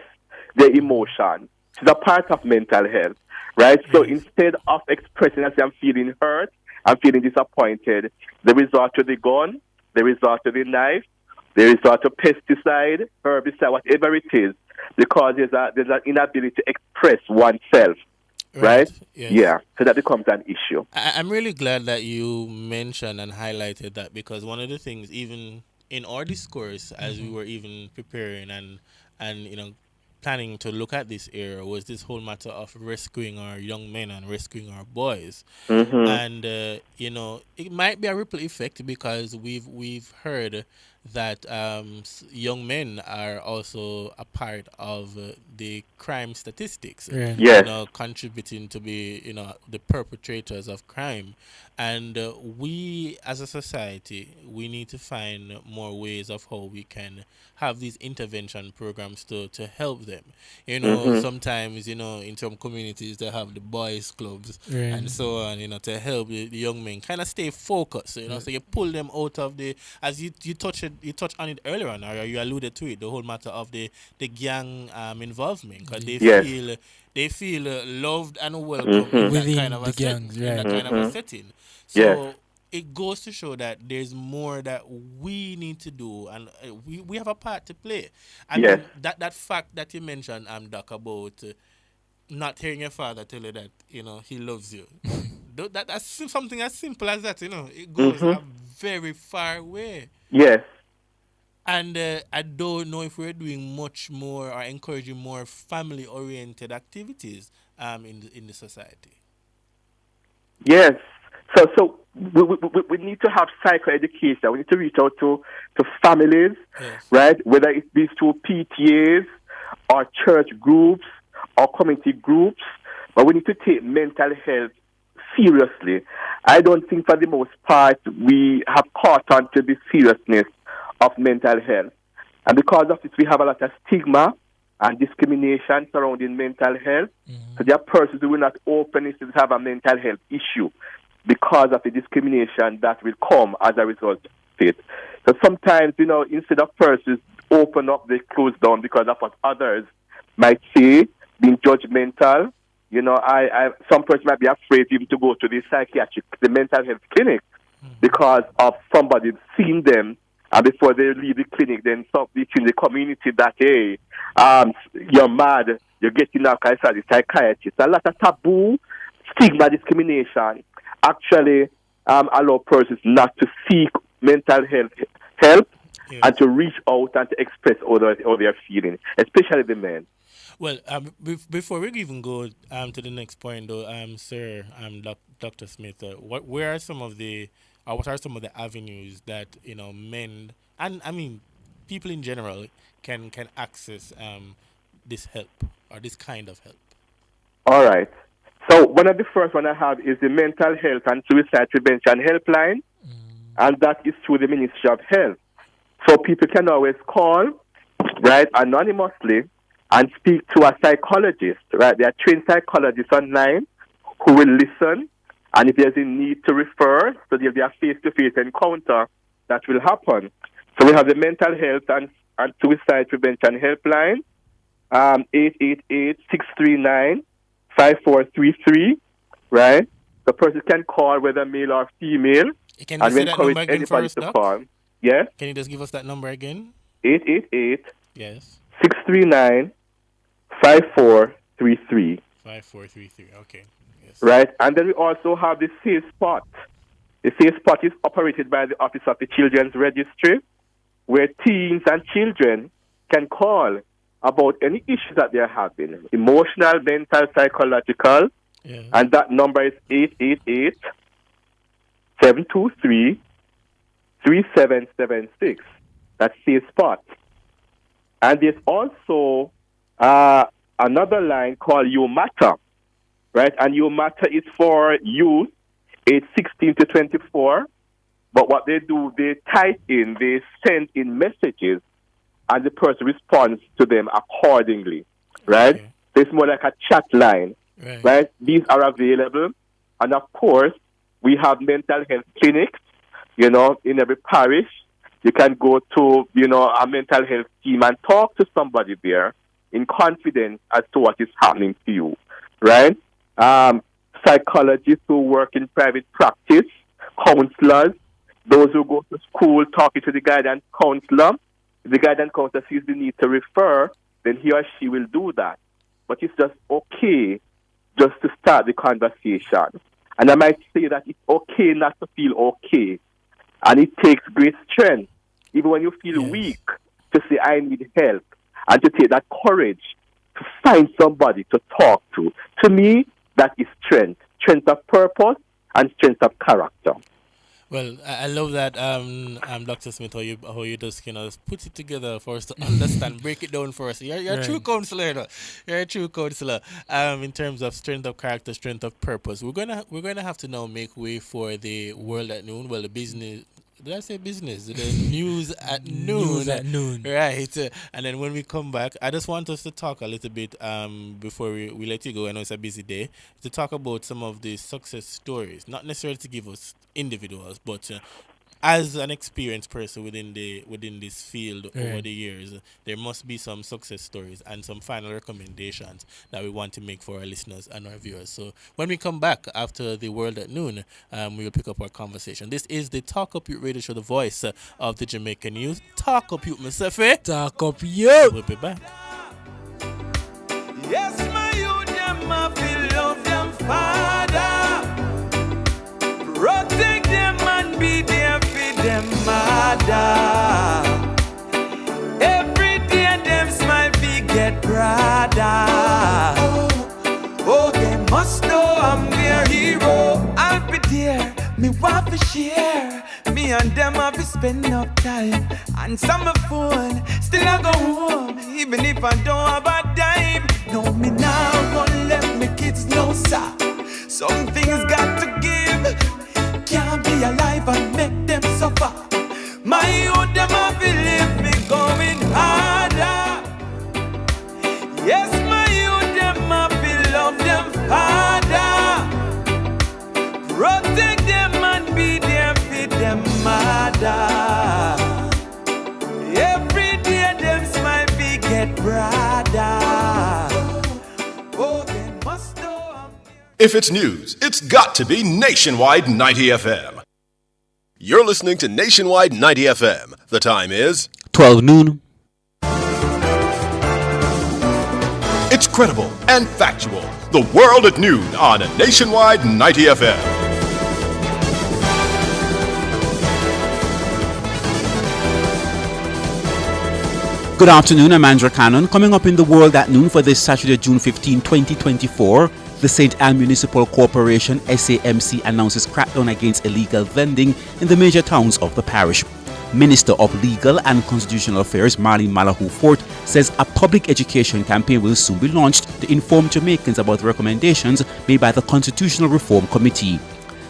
their emotion. is a part of mental health, right? So instead of expressing as I'm feeling hurt, I'm feeling disappointed, they resort to the gun, they resort to the knife, they resort to pesticide, herbicide, whatever it is, because there's an inability to express oneself, right? Yes. Yeah, so that becomes an issue. I'm really glad that you mentioned and highlighted that, because one of the things, even in our discourse, as we were even preparing and planning to look at this era, was this whole matter of rescuing our young men and rescuing our boys. And it might be a ripple effect, because we've heard that young men are also a part of the crime statistics, contributing to be the perpetrators of crime. And we as a society, we need to find more ways of how we can have these intervention programs to help them. Sometimes in some communities they have the boys clubs and so on, to help the young men kind of stay focused. So you pull them out of the, as you touched on it earlier on, or you alluded to it, the whole matter of the gang involvement, because they feel loved and welcome in that kind of a setting. So it goes to show that there's more that we need to do, and we have a part to play. I mean, that fact that you mentioned, Doc, about not hearing your father tell you that he loves you. That's something as simple as that. It goes a very far way. Yes. And I don't know if we're doing much more or encouraging more family-oriented activities in the society. Yes. So we need to have psychoeducation. We need to reach out to families, right? Whether it be through PTAs or church groups or community groups, but we need to take mental health seriously. I don't think for the most part we have caught on to the seriousness of mental health. And because of this, we have a lot of stigma and discrimination surrounding mental health. So there are persons who will not openly have a mental health issue because of the discrimination that will come as a result of it. So sometimes, instead of persons open up, they close down because of what others might say, being judgmental. Some persons might be afraid even to go to the mental health clinic because of somebody seeing them, and before they leave the clinic, then somebody in the community that, hey, you're mad, you're getting out as a psychiatrist. A lot of taboo, stigma, discrimination actually allow persons not to seek mental health help and to reach out and to express how they're feeling, especially the men. Well, before we even go to the next point, though, sir, Dr. Smith, what are some of the avenues that men and I mean people in general can access this help or this kind of help? All right. So one of the first one I have is the Mental Health and Suicide Prevention Helpline, and that is through the Ministry of Health. So people can always call, right, anonymously and speak to a psychologist, right? There are trained psychologists online who will listen, and if there's a need to refer, so there'll be a face-to-face encounter that will happen. So we have the Mental Health and Suicide Prevention Helpline, 888-639-5433, right? The person can call whether male or female, Can you say that number again for us, Doc? call. Yes? Can you just give us that number again? 888 Yes. 639 5433. 5433. Okay. Yes. Right, and then we also have the Safe Spot. The Safe Spot is operated by the Office of the Children's Registry, where teens and children can call about any issues that they're having, emotional, mental, psychological, and that number is 888-723-3776. That's Safe Spot. And there's also another line called You Matter, right? And You Matter is for youth age 16 to 24. But what they do, they type in, they send in messages, and the person responds to them accordingly, right? Okay. So it's more like a chat line, right? These are available. And of course, we have mental health clinics, in every parish. You can go to, a mental health team and talk to somebody there, in confidence as to what is happening to you, right? Psychologists who work in private practice, counselors, those who go to school talking to the guidance counselor. If the guidance counselor sees the need to refer, then he or she will do that. But it's just okay just to start the conversation. And I might say that it's okay not to feel okay. And it takes great strength, even when you feel weak, to say, I need help. And to take that courage to find somebody to talk to. To me, that is strength. Strength of purpose and strength of character. Well, I love that, Dr. Smith, how you just put it together for us to understand, break it down for us. You're a true counselor, though. You're a true counselor. In terms of strength of character, strength of purpose, we're gonna have to now make way for the world at noon. Well, the business. Did I say business? The news at noon. News at noon. Right. And then when we come back, I just want us to talk a little bit before we let you go. I know it's a busy day. To talk about some of the success stories. Not necessarily to give us individuals, but as an experienced person within this field over the years, there must be some success stories and some final recommendations that we want to make for our listeners and our viewers. So when we come back after the World at Noon, we will pick up our conversation. This is the Talk Up Youth Radio Show, the voice of the Jamaican youth. Talk Up Youth, myself. Talk Up Youth. We'll be back. Yes, my youth, them I feel love them father. Protect them and be there for them mother. Every day them smile be get brother. Oh, they must know I'm their hero. I'll be there, me want to share. Me and them have to spend enough time. And some my phone, still I go home. Even if I don't have a dime. No, me now gonna let my kids know, sir. Some things got to give. Can't be alive and make them suffer. My youth, them have to leave me going harder. Yes, my youth, them have to love them harder. Protect them and be there for them mother. Every day them smile be get brother. Oh, they must know. If it's news, it's got to be Nationwide 90 FM. You're listening to Nationwide 90 FM. The time is 12 noon. It's credible and factual. The World at Noon on Nationwide 90 FM. Good afternoon, I'm Andrew Cannon. Coming up in the World at Noon for this Saturday, June 15, 2024, the St. Anne Municipal Corporation, SAMC, announces crackdown against illegal vending in the major towns of the parish. Minister of Legal and Constitutional Affairs, Marlene Malahou Fort, says a public education campaign will soon be launched to inform Jamaicans about the recommendations made by the Constitutional Reform Committee.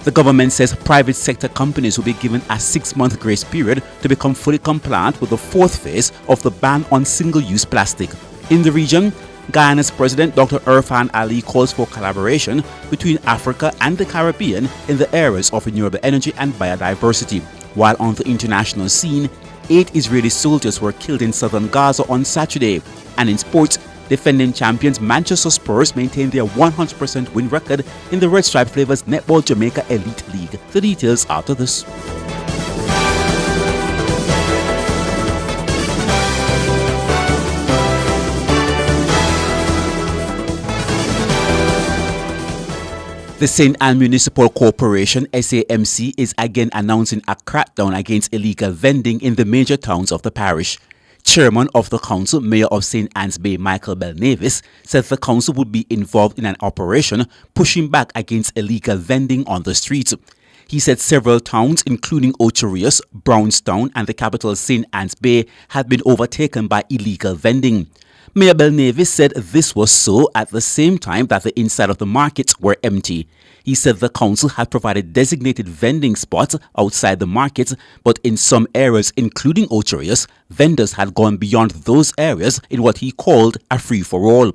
The government says private sector companies will be given a 6-month grace period to become fully compliant with the fourth phase of the ban on single-use plastic. In the region, Guyana's President Dr. Irfan Ali calls for collaboration between Africa and the Caribbean in the areas of renewable energy and biodiversity. While on the international scene, 8 Israeli soldiers were killed in southern Gaza on Saturday. And in sports, defending champions Manchester Spurs maintain their 100% win record in the Red Stripe Flavors Netball Jamaica Elite League. The details after this. The St. Anne Municipal Corporation, SAMC, is again announcing a crackdown against illegal vending in the major towns of the parish. Chairman of the council, Mayor of St. Anne's Bay, Michael Belnavis, said the council would be involved in an operation pushing back against illegal vending on the streets. He said several towns, including Ocho Rios, Brownstown, and the capital St. Anne's Bay, had been overtaken by illegal vending. Mayor Belnavis said this was so at the same time that the inside of the markets were empty. He said the council had provided designated vending spots outside the markets, but in some areas, including Ocho Rios, vendors had gone beyond those areas in what he called a free-for-all.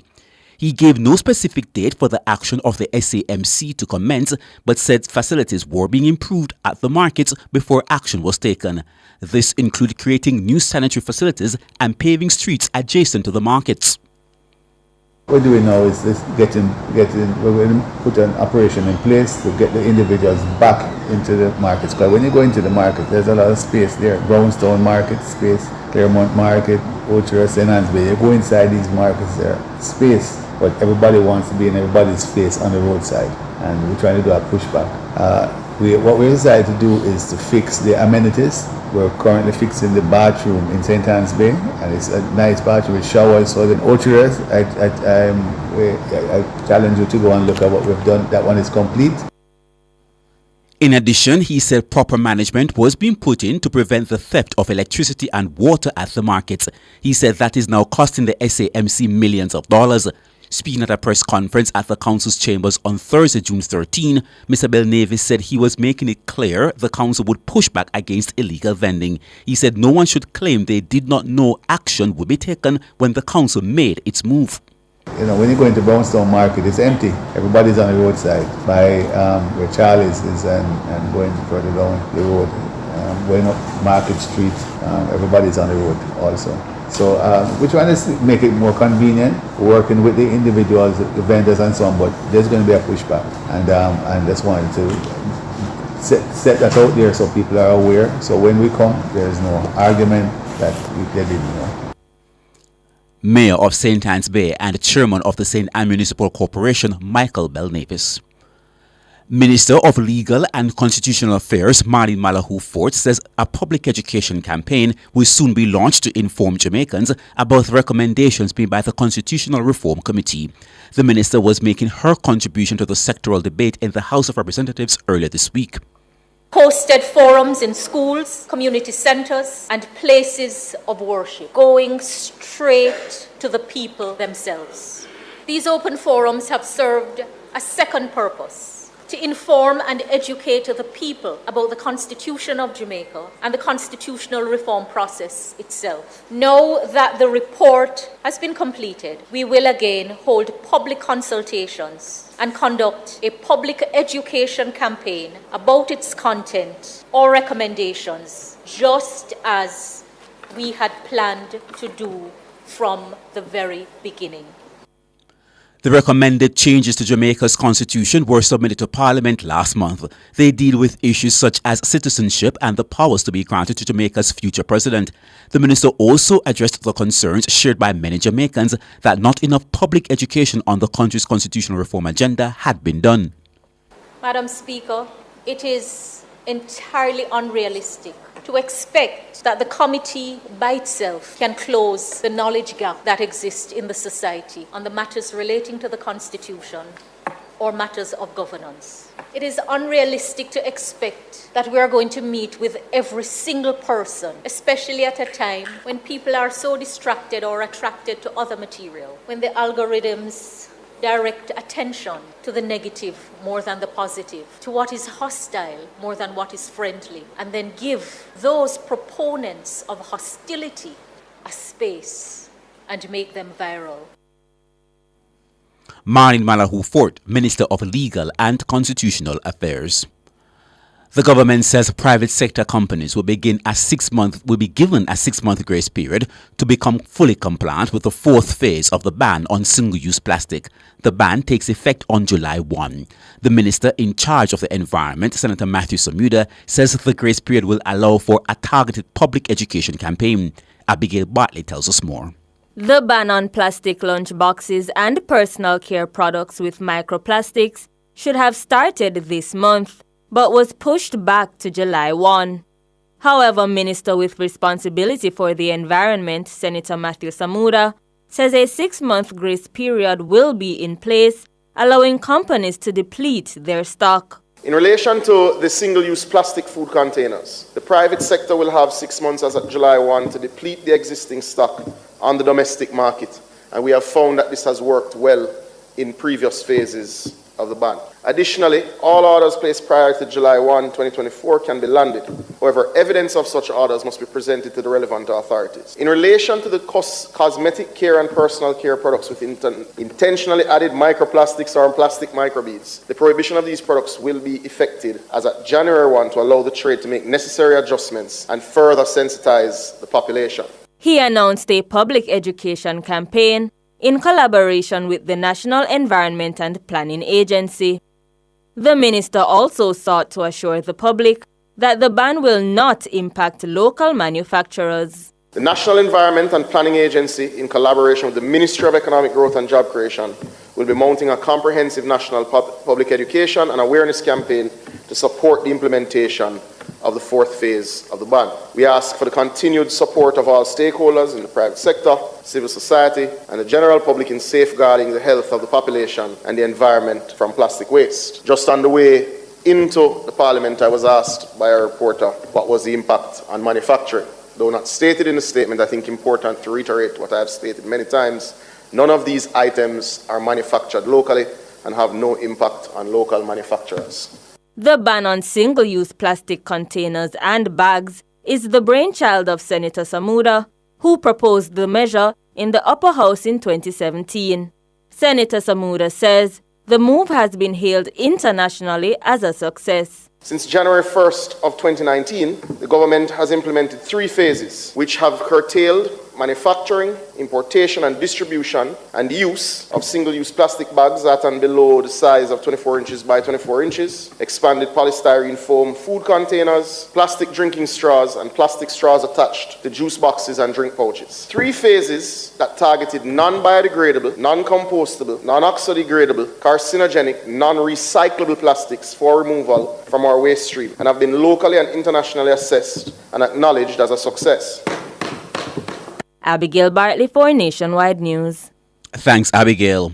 He gave no specific date for the action of the SAMC to commence, but said facilities were being improved at the markets before action was taken. This included creating new sanitary facilities and paving streets adjacent to the markets. What we're doing now is we're going to put an operation in place to get the individuals back into the markets. Because when you go into the market, there's a lot of space there. Brownstone Market space, Claremont Market, Ochura, St. Anne's Bay. You go inside these markets, there space, but everybody wants to be in everybody's face on the roadside. And we're trying to do a pushback. What we decided to do is to fix the amenities. We're currently fixing the bathroom in St. Anne's Bay, and it's a nice bathroom with showers. So in Ochura, I challenge you to go and look at what we've done. That one is complete. In addition, he said proper management was being put in to prevent the theft of electricity and water at the markets. He said that is now costing the SAMC millions of dollars. Speaking at a press conference at the council's chambers on Thursday, June 13, Mr. Belnavis said he was making it clear the council would push back against illegal vending. He said no one should claim they did not know action would be taken when the council made its move. You know, when you go into Brownstone Market, it's empty. Everybody's on the roadside. By where Charlie's is and going further down the road, going up Market Street, everybody's on the road also. So we're trying to make it more convenient, working with the individuals, the vendors and so on, but there's going to be a pushback. And just wanted to set that out there so people are aware. So when we come, there's no argument that they didn't know. Mayor of St. Anne's Bay and Chairman of the St. Anne Municipal Corporation, Michael Belnavis. Minister of Legal and Constitutional Affairs, Marlene Malahoo Fort, says a public education campaign will soon be launched to inform Jamaicans about recommendations made by the Constitutional Reform Committee. The minister was making her contribution to the sectoral debate in the House of Representatives earlier this week. Hosted forums in schools, community centers, and places of worship, going straight to the people themselves. These open forums have served a second purpose: to inform and educate the people about the Constitution of Jamaica and the constitutional reform process itself. Now that the report has been completed, we will again hold public consultations and conduct a public education campaign about its content or recommendations, just as we had planned to do from the very beginning. The recommended changes to Jamaica's constitution were submitted to Parliament last month. They deal with issues such as citizenship and the powers to be granted to Jamaica's future president. The minister also addressed the concerns shared by many Jamaicans that not enough public education on the country's constitutional reform agenda had been done. Madam Speaker, it is entirely unrealistic to expect that the committee by itself can close the knowledge gap that exists in the society on the matters relating to the Constitution or matters of governance. It is unrealistic to expect that we are going to meet with every single person, especially at a time when people are so distracted or attracted to other material, when the algorithms direct attention to the negative more than the positive, to what is hostile more than what is friendly, and then give those proponents of hostility a space and make them viral. Marlene Malahoo Fort, Minister of Legal and Constitutional Affairs. The government says private sector companies will be given a 6-month grace period to become fully compliant with the fourth phase of the ban on single-use plastic. The ban takes effect on July 1. The minister in charge of the environment, Senator Matthew Samuda, says the grace period will allow for a targeted public education campaign. Abigail Bartley tells us more. The ban on plastic lunch boxes and personal care products with microplastics should have started this month, but was pushed back to July 1. However, Minister with responsibility for the environment, Senator Matthew Samuda, says a 6-month grace period will be in place, allowing companies to deplete their stock. In relation to the single-use plastic food containers, the private sector will have 6 months as of July 1 to deplete the existing stock on the domestic market, and we have found that this has worked well in previous phases of the ban. Additionally, all orders placed prior to July 1, 2024 can be landed. However, evidence of such orders must be presented to the relevant authorities. In relation to the cosmetic care and personal care products with intentionally added microplastics or plastic microbeads, the prohibition of these products will be effected as at January 1 to allow the trade to make necessary adjustments and further sensitize the population. He announced a public education campaign in collaboration with the National Environment and Planning Agency. The minister also sought to assure the public that the ban will not impact local manufacturers. The National Environment and Planning Agency, in collaboration with the Ministry of Economic Growth and Job Creation, will be mounting a comprehensive national public education and awareness campaign to support the implementation of the fourth phase of the ban. We ask for the continued support of all stakeholders in the private sector, civil society, and the general public in safeguarding the health of the population and the environment from plastic waste. Just on the way into the Parliament, I was asked by a reporter what was the impact on manufacturing. Though not stated in the statement, I think important to reiterate what I have stated many times. None of these items are manufactured locally and have no impact on local manufacturers. The ban on single-use plastic containers and bags is the brainchild of Senator Samuda, who proposed the measure in the Upper House in 2017. Senator Samuda says the move has been hailed internationally as a success. Since January 1st of 2019, the government has implemented 3 phases, which have curtailed manufacturing, importation and distribution and use of single-use plastic bags at and below the size of 24 inches by 24 inches, expanded polystyrene foam food containers, plastic drinking straws and plastic straws attached to juice boxes and drink pouches. 3 phases that targeted non-biodegradable, non-compostable, non-oxidogradable, carcinogenic, non-recyclable plastics for removal from our waste stream and have been locally and internationally assessed and acknowledged as a success. Abigail Bartley for Nationwide News. Thanks, Abigail.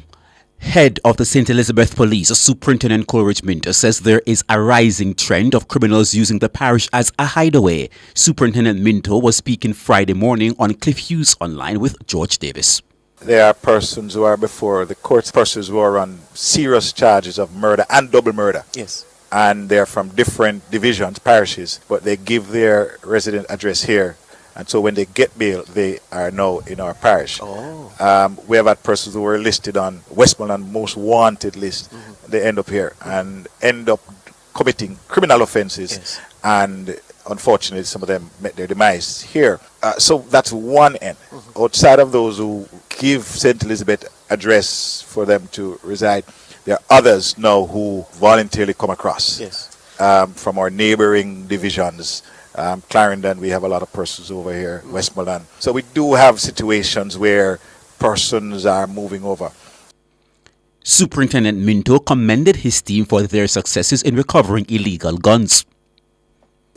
Head of the St. Elizabeth Police, Superintendent Coleridge Minter, says there is a rising trend of criminals using the parish as a hideaway. Superintendent Minter was speaking Friday morning on Cliff Hughes Online with George Davis. There are persons who are before the courts, persons who are on serious charges of murder and double murder. Yes. And they're from different divisions, parishes, but they give their resident address here. And so when they get bail, they are now in our parish. We have had persons who were listed on Westmoreland most wanted list. They end up here and end up committing criminal offenses. Yes. And unfortunately, some of them met their demise here. So that's one end. Outside of those who give St. Elizabeth address for them to reside, there are others now who voluntarily come across from our neighboring divisions. Clarendon, we have a lot of persons over here, Westmoreland. So we do have situations where persons are moving over. Superintendent Minto commended his team for their successes in recovering illegal guns.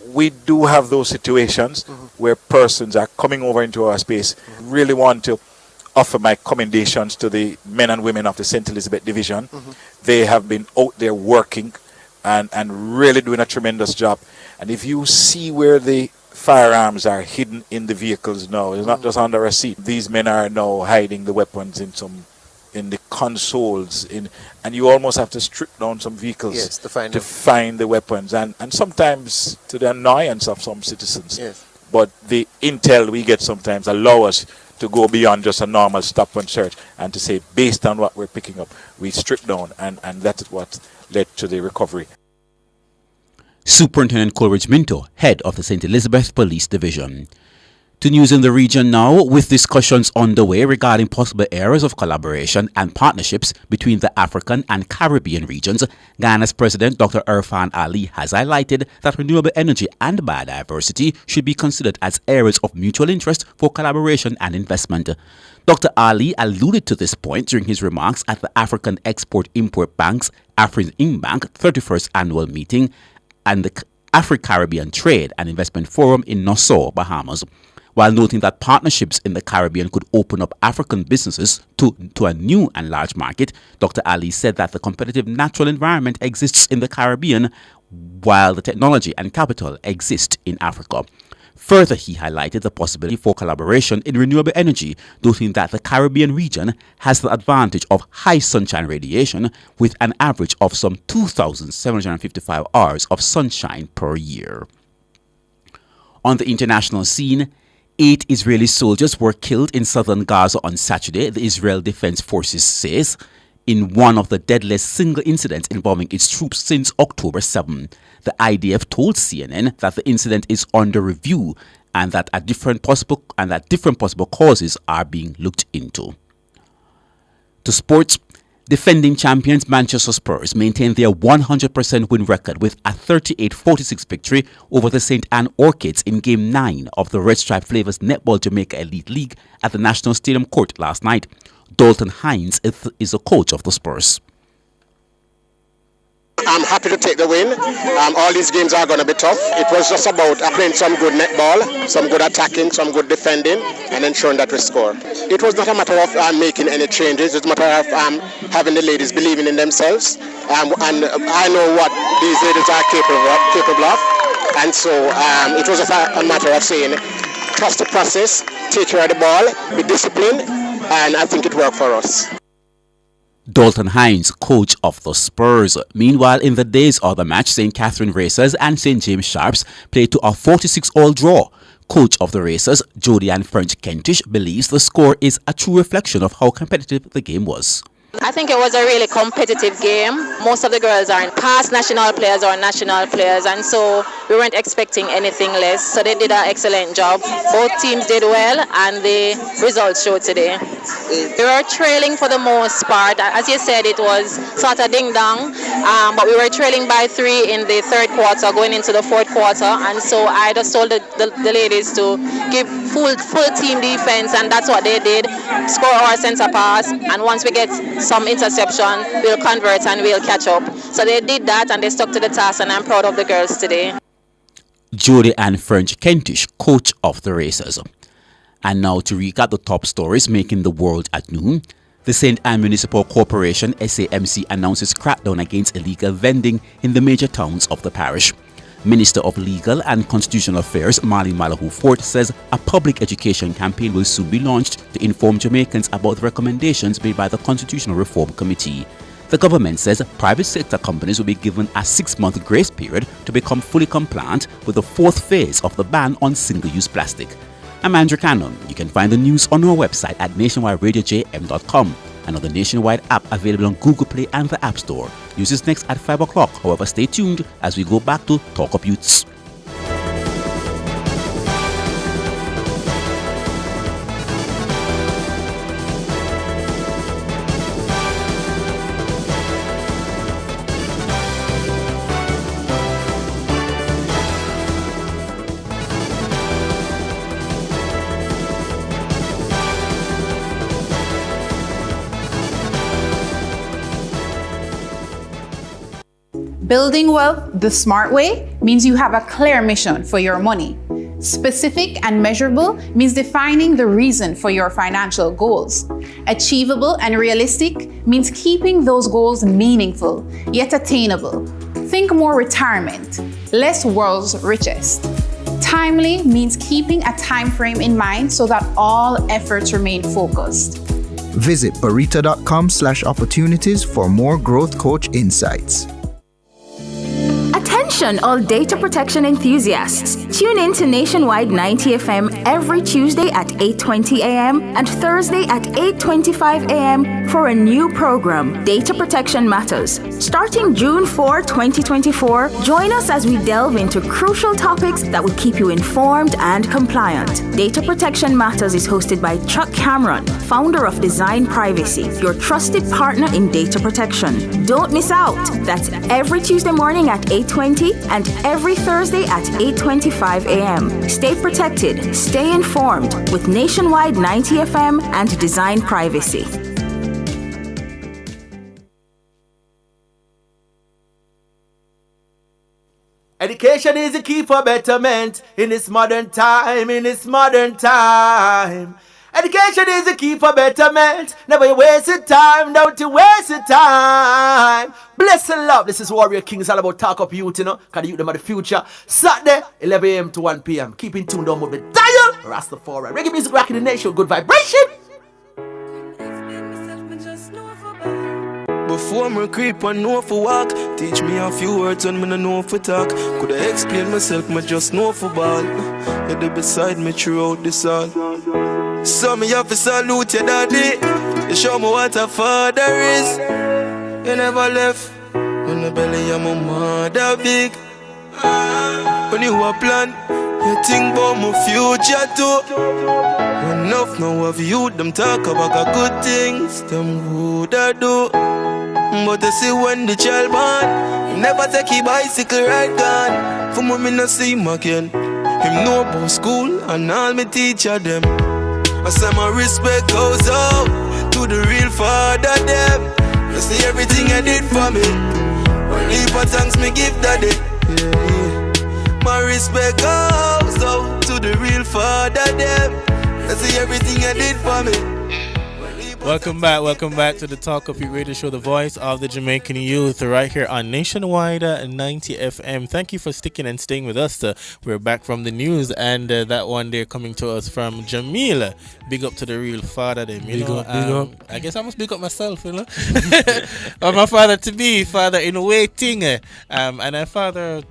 We do have those situations where persons are coming over into our space. Really want to offer my commendations to the men and women of the St. Elizabeth Division. They have been out there working and really doing a tremendous job. And if you see where the firearms are hidden in the vehicles now, it's not just under a seat. These men are now hiding the weapons in the consoles, and you almost have to strip down some vehicles to find the weapons, and sometimes to the annoyance of some citizens. Yes. But the intel we get sometimes allow us to go beyond just a normal stop and search and to say, based on what we're picking up, we strip down, and that's what led to the recovery. Superintendent Coleridge Minto, head of the St. Elizabeth Police Division. To news in the region now, with discussions underway regarding possible areas of collaboration and partnerships between the African and Caribbean regions, Ghana's President Dr. Irfan Ali has highlighted that renewable energy and biodiversity should be considered as areas of mutual interest for collaboration and investment. Dr. Ali alluded to this point during his remarks at the African Export-Import Bank's Afrin-Inbank 31st annual meeting and the Afro-Caribbean Trade and Investment Forum in Nassau, Bahamas. While noting that partnerships in the Caribbean could open up African businesses to a new and large market, Dr. Ali said that the competitive natural environment exists in the Caribbean while the technology and capital exist in Africa. Further, he highlighted the possibility for collaboration in renewable energy, noting that the Caribbean region has the advantage of high sunshine radiation with an average of some 2,755 hours of sunshine per year. On the international scene, 8 Israeli soldiers were killed in southern Gaza on Saturday, the Israel Defense Forces says, in one of the deadliest single incidents involving its troops since October 7. The IDF told CNN that the incident is under review and that different possible causes are being looked into. To sports, defending champions Manchester Spurs maintained their 100% win record with a 38-46 victory over the St. Anne Orchids in Game 9 of the Red Stripe Flavors Netball Jamaica Elite League at the National Stadium Court last night. Dalton Hines is the coach of the Spurs. I'm happy to take the win. All these games are going to be tough. It was just about playing some good netball, some good attacking, some good defending, and ensuring that we score. It was not a matter of making any changes. It's a matter of having the ladies believing in themselves. And I know what these ladies are capable of. And so it was a matter of saying, trust the process, take care of the ball, be disciplined, and I think it worked for us. Dalton Hines, coach of the Spurs. Meanwhile, in the day's other match, St. Catherine Racers and St. James Sharps played to a 46-all draw. Coach of the Racers, Jody Ann French Kentish, believes the score is a true reflection of how competitive the game was. I think it was a really competitive game. Most of the girls are past national players or national players, and so we weren't expecting anything less. So they did an excellent job. Both teams did well, and the results showed today. We were trailing for the most part. As you said, it was sort of ding-dong, but we were trailing by 3 in the third quarter, going into the fourth quarter, and so I just told the ladies to give full team defense, and that's what they did. Score our center pass, and once we get some interception, we'll convert and we'll catch up. So they did that and they stuck to the task, and I'm proud of the girls today. Jody Ann French Kentish, coach of the Racers. And now to recap the top stories making the world at noon. The St. Anne Municipal Corporation, SAMC, announces crackdown against illegal vending in the major towns of the parish. Minister of Legal and Constitutional Affairs, Marlene Malahoo Fort, says a public education campaign will soon be launched to inform Jamaicans about the recommendations made by the Constitutional Reform Committee. The government says private sector companies will be given a 6-month grace period to become fully compliant with the 4th phase of the ban on single-use plastic. I'm Andrew Cannon. You can find the news on our website at nationwideradiojm.com and on the Nationwide app available on Google Play and the App Store. News is next at 5 o'clock. However, stay tuned as we go back to Talk Up Youths. Building wealth the smart way means you have a clear mission for your money. Specific and measurable means defining the reason for your financial goals. Achievable and realistic means keeping those goals meaningful, yet attainable. Think more retirement, less world's richest. Timely means keeping a time frame in mind so that all efforts remain focused. Visit barita.com/opportunities for more growth coach insights. Attention all data protection enthusiasts. Tune in to Nationwide 90 FM every Tuesday at 8:20 a.m. and Thursday at 8:25 a.m. for a new program, Data Protection Matters. Starting June 4, 2024, join us as we delve into crucial topics that will keep you informed and compliant. Data Protection Matters is hosted by Chuck Cameron, founder of Design Privacy, your trusted partner in data protection. Don't miss out. That's every Tuesday morning at 8:20 and every Thursday at 8:25 a.m. Stay protected, stay informed with Nationwide 90 FM and Design Privacy. Education is the key for betterment in this modern time, Education is the key for betterment. Never you waste your time, don't you waste your time. Bless and love. This is Warrior King. It's all about Talk Up Youth, you know. Because the youth them are the future. Saturday, 11 a.m. to 1 p.m. Keep in tune, don't move the dial. Rastafari. Reggae music rocking the nation. Good vibration. Before me creep and know for walk, teach me a few words when me no know for talk. Coulda explain myself, me just know for ball. You're there beside me throughout this all. So me have to salute your daddy. You show me what a father is. You never left when the belly of my mother big. When you a plan, You think about my future too. Enough now of you, them talk about the good things, them would I do. But you see when the child born, never take a bicycle ride gone. For me no see him again. Him know about school and all me teacher them. I say my respect goes out to the real father them. You see everything I did for me. Only for thanks me give daddy. Yeah. My respect goes out to the real father them. You see everything I did for me. Welcome back to the Talk Up Your Radio Show, the voice of the Jamaican youth, right here on Nationwide 90 FM. Thank you for sticking and staying with us. We're back from the news, and that one there coming to us from Jamil. Big up to the real father, them. Big up. I guess I must big up myself, you know. Or my father to be, father in waiting, and I father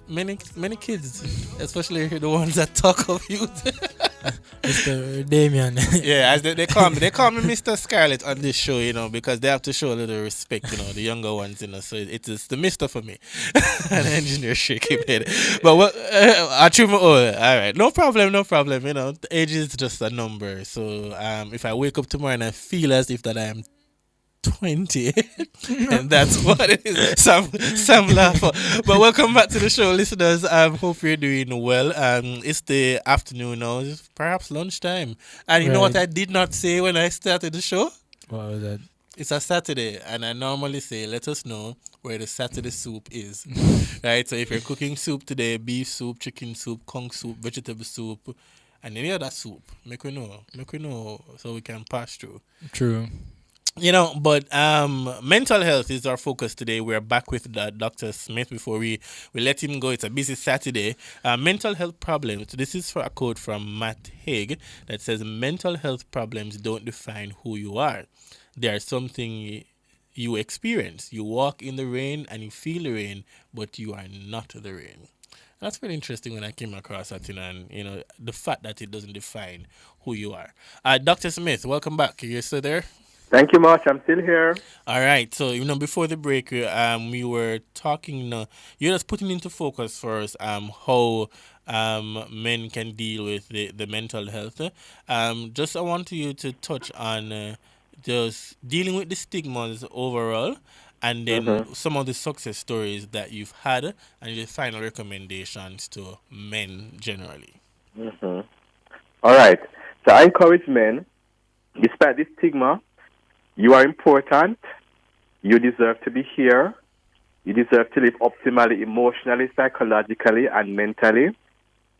many kids, especially the ones that talk of youth. Mr. Damien. Yeah, as they call me Mr. Scarlett on this show, you know, because they have to show a little respect, you know, the younger ones, you know. So it is the Mr. for me. And the engineer shaking head. But what I trim all right, no problem, you know. The age is just a number. So if I wake up tomorrow and I feel as if that I am 20 and that's what it is. Some laugh. But welcome back to the show, listeners. Hope you're doing well. It's the afternoon now, it's perhaps lunchtime. And you know what I did not say when I started the show? What was that? It's a Saturday, and I normally say, let us know where the Saturday soup is. Right? So if you're cooking soup today, beef soup, chicken soup, conch soup, vegetable soup, and any other soup, make we know so we can pass through. True. You know, but mental health is our focus today. We're back with Dr. Smith before we let him go. It's a busy Saturday. Mental health problems. This is for a quote from Matt Haig that says, mental health problems don't define who you are. They are something you experience. You walk in the rain and you feel the rain, but you are not the rain. That's very interesting when I came across that, and you know, the fact that it doesn't define who you are. Dr. Smith, welcome back. Are you still there? Thank you much. I'm still here. All right. So, you know, before the break, we were talking, you're just putting into focus for us how men can deal with the mental health. Just I want you to touch on just dealing with the stigmas overall, and then some of the success stories that you've had, and your final recommendations to men generally. All right. So I encourage men, despite this stigma, you are important. You deserve to be here. You deserve to live optimally, emotionally, psychologically, and mentally.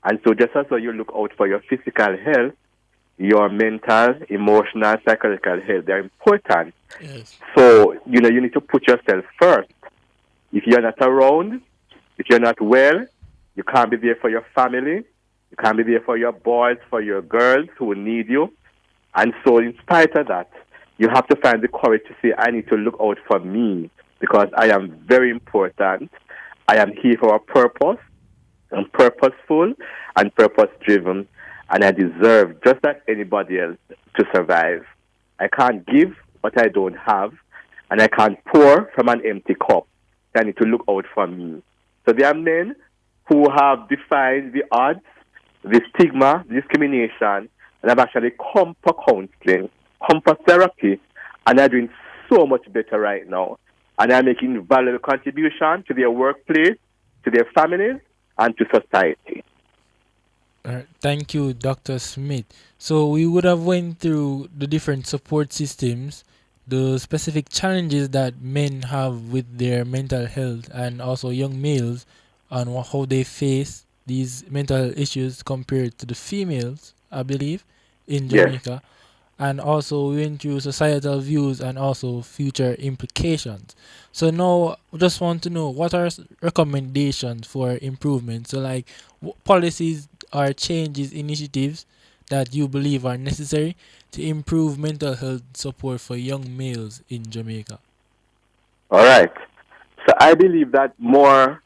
And so just as though you look out for your physical health, your mental, emotional, psychological health, they're important. Yes. So, you know, you need to put yourself first. If you're not around, if you're not well, you can't be there for your family. You can't be there for your boys, for your girls who need you. And so in spite of that, you have to find the courage to say, I need to look out for me because I am very important. I am here for a purpose. I'm purposeful and purpose-driven, and I deserve, just like anybody else, to survive. I can't give what I don't have, and I can't pour from an empty cup. I need to look out for me. So there are men who have defied the odds, the stigma, discrimination, and have actually come for counseling, come for therapy, and are doing so much better right now. And are making valuable contribution to their workplace, to their families, and to society. Thank you, Dr. Smith. So we would have went through the different support systems, the specific challenges that men have with their mental health, and also young males, and how they face these mental issues compared to the females, I believe, in Jamaica. Yes. And also we went through societal views and also future implications. So now we just want to know, what are recommendations for improvement? So like policies or changes, initiatives that you believe are necessary to improve mental health support for young males in Jamaica. All right. So I believe that more,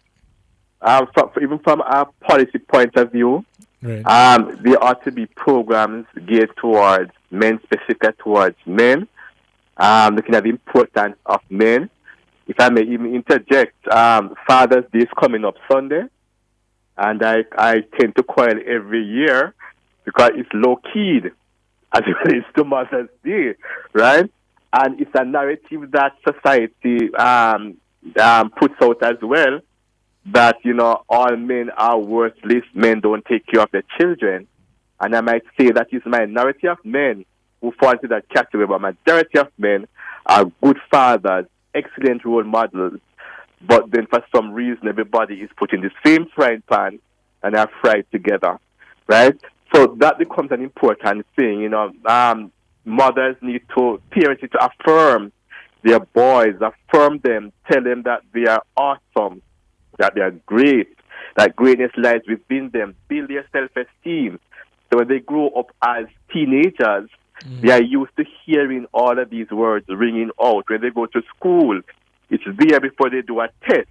even from a policy point of view, there ought to be programs geared towards men, specific towards men, looking at the importance of men. If I may even interject, Father's Day is coming up Sunday. and I tend to coil every year because it's low-keyed as it relates to Mother's Day, right? And it's a narrative that society puts out as well, that, all men are worthless, men don't take care of their children. And I might say that is minority of men who fall into that category, but majority of men are good fathers, excellent role models. But then for some reason, everybody is put in the same frying pan and are fried together, right? So that becomes an important thing, mothers parents need to affirm their boys, affirm them, tell them that they are awesome, that they are great, that greatness lies within them, build their self-esteem. So when they grow up as teenagers, they are used to hearing all of these words ringing out. When they go to school, it's there before they do a test,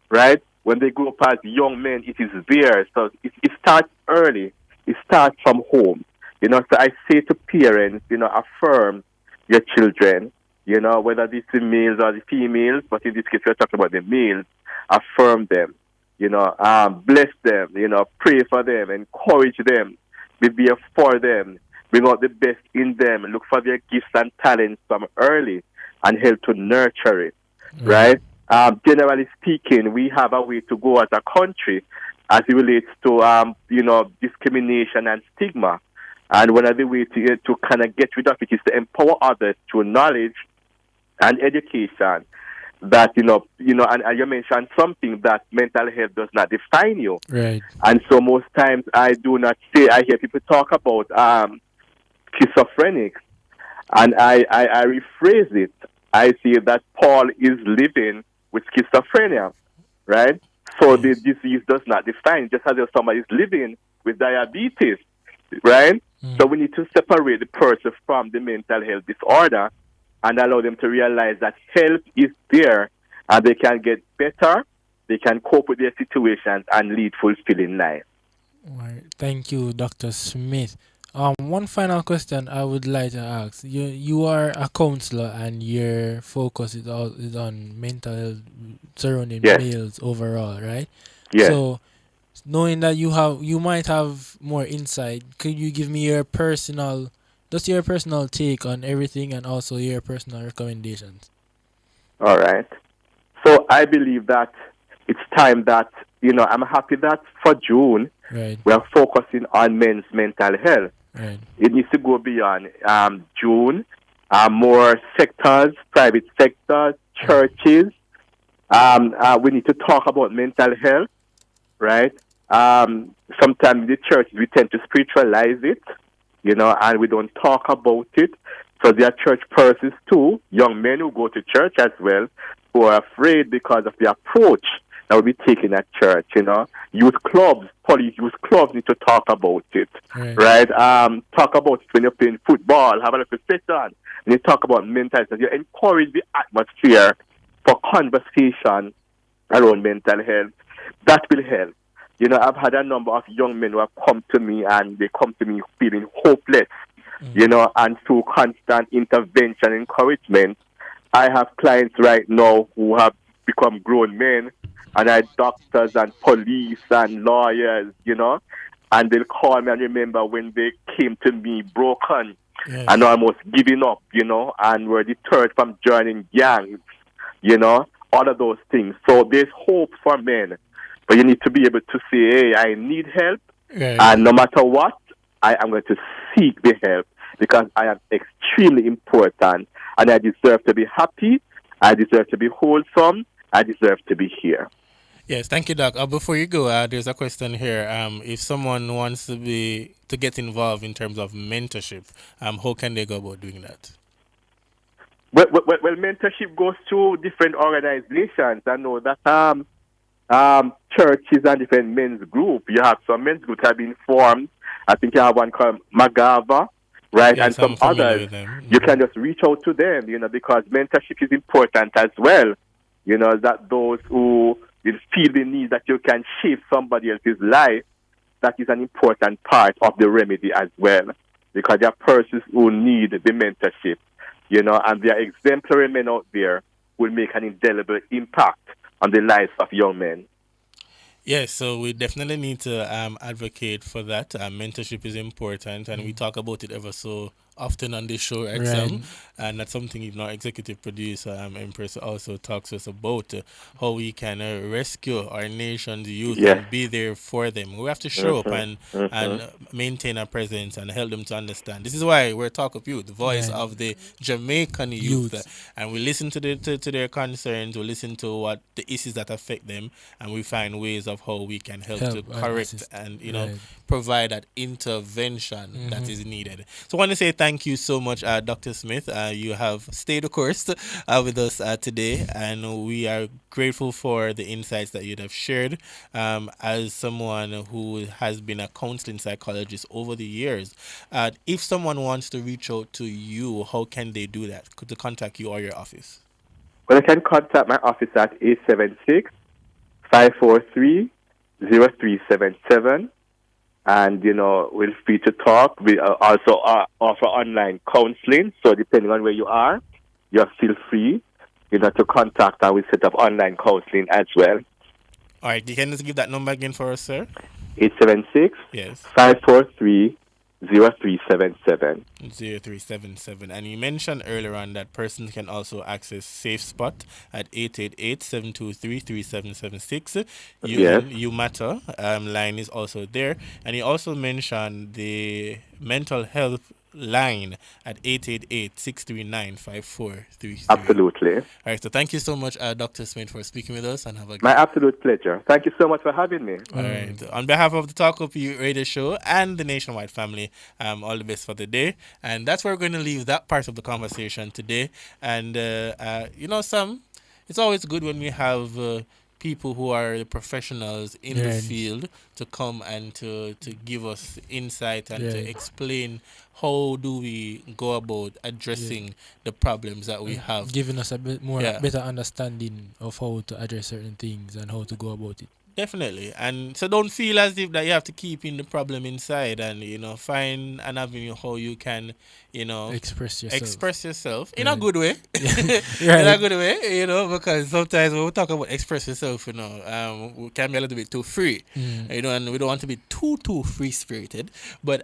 right? When they grow up as young men, it is there. So it starts early. It starts from home. So I say to parents, affirm your children, whether it's the males or the females, but in this case, we're talking about the males, affirm them, bless them, pray for them, encourage them, be there for them, bring out the best in them, look for their gifts and talents from early and help to nurture it, right? Generally speaking, we have a way to go as a country as it relates to, discrimination and stigma. And one of the ways to kind of get rid of it is to empower others through knowledge and education. That, and you mentioned something that mental health does not define you. Right. And so most times I hear people talk about schizophrenics, and I rephrase it. I say that Paul is living with schizophrenia, right? So the disease does not define, just as if somebody is living with diabetes, right? So we need to separate the person from the mental health disorder and allow them to realize that help is there and they can get better, they can cope with their situations and lead fulfilling life. All right. Thank you, Dr. Smith. One final question I would like to ask. You are a counselor and your focus is on mental health surrounding males overall, right? Yes. So knowing that you might have more insight, could you give me your personal take on everything and also your personal recommendations? All right. So I believe that it's time that, I'm happy that for June, we are focusing on men's mental health. Right. It needs to go beyond June, more sectors, private sectors, churches. We need to talk about mental health, right? Sometimes the churches, we tend to spiritualize it, and we don't talk about it. So there are church persons too, young men who go to church as well, who are afraid because of the approach that will be taken at church, Youth clubs, police youth clubs need to talk about it, right? Talk about it when you're playing football, have a little session, and you talk about mental health. You encourage the atmosphere for conversation around mental health. That will help. I've had a number of young men who have come to me and they come to me feeling hopeless, and through constant intervention, encouragement. I have clients right now who have become grown men and are doctors and police and lawyers, and they'll call me and remember when they came to me broken and almost giving up, and were deterred from joining gangs, all of those things. So there's hope for men. But you need to be able to say, hey, I need help. And no matter what, I am going to seek the help because I am extremely important and I deserve to be happy. I deserve to be wholesome. I deserve to be here. Yes, thank you, Doc. Before you go, there's a question here. If someone wants to get involved in terms of mentorship, how can they go about doing that? Well, mentorship goes through different organizations. I know that churches and different men's group. You have some men's groups have been formed. I think you have one called Magava, right? Yes, and some others. You can just reach out to them, because mentorship is important as well. That those who feel the need that you can shape somebody else's life, that is an important part of the remedy as well. Because there are persons who need the mentorship, and there are exemplary men out there who will make an indelible impact on the lives of young men. Yes, so we definitely need to advocate for that. Mentorship is important, and we talk about it ever so often on this show, right, Sam? Right. And that's something even our executive producer, Empress, also talks to us about how we can rescue our nation's youth and be there for them. We have to show up and maintain our presence and help them to understand. This is why we're Talk Up Youth, the voice Right. of the Jamaican youth. And we listen to their concerns, we listen to what the issues that affect them, and we find ways of how we can help to and correct assist. and Right. provide that intervention that is needed. So I want to say thank you so much, Dr. Smith. You have stayed the course with us today, and we are grateful for the insights that you have shared. As someone who has been a counseling psychologist over the years, if someone wants to reach out to you, how can they do that? Could they contact you or your office? Well, you can contact my office at 876-543-0377. And, we're free to talk. We also offer online counseling. So depending on where you are, you're still free, to contact, and we set up online counseling as well. All right. You can just give that number again for us, sir? 876 Yes. 543 0377. 0377. And you mentioned earlier on that persons can also access Safe Spot at 888-723-3776. Yes. You Matter line is also there. And you also mentioned the mental health line at 888-639-5433. Absolutely. All right, so thank you so much, Dr. Smith, for speaking with us, and have a My absolute pleasure. Thank you so much for having me. All right. On behalf of the Talk Up You radio show and the Nationwide family, all the best for the day. And that's where we're going to leave that part of the conversation today. And, Sam, it's always good when we have people who are the professionals in the field to come and to give us insight and to explain how do we go about addressing the problems that we have. Giving us a bit more better understanding of how to address certain things and how to go about it. Definitely. And so don't feel as if that you have to keep in the problem inside, and find an avenue how you can express yourself in a good way. In a good way, because sometimes when we talk about express yourself, we can be a little bit too free, and we don't want to be too free spirited, but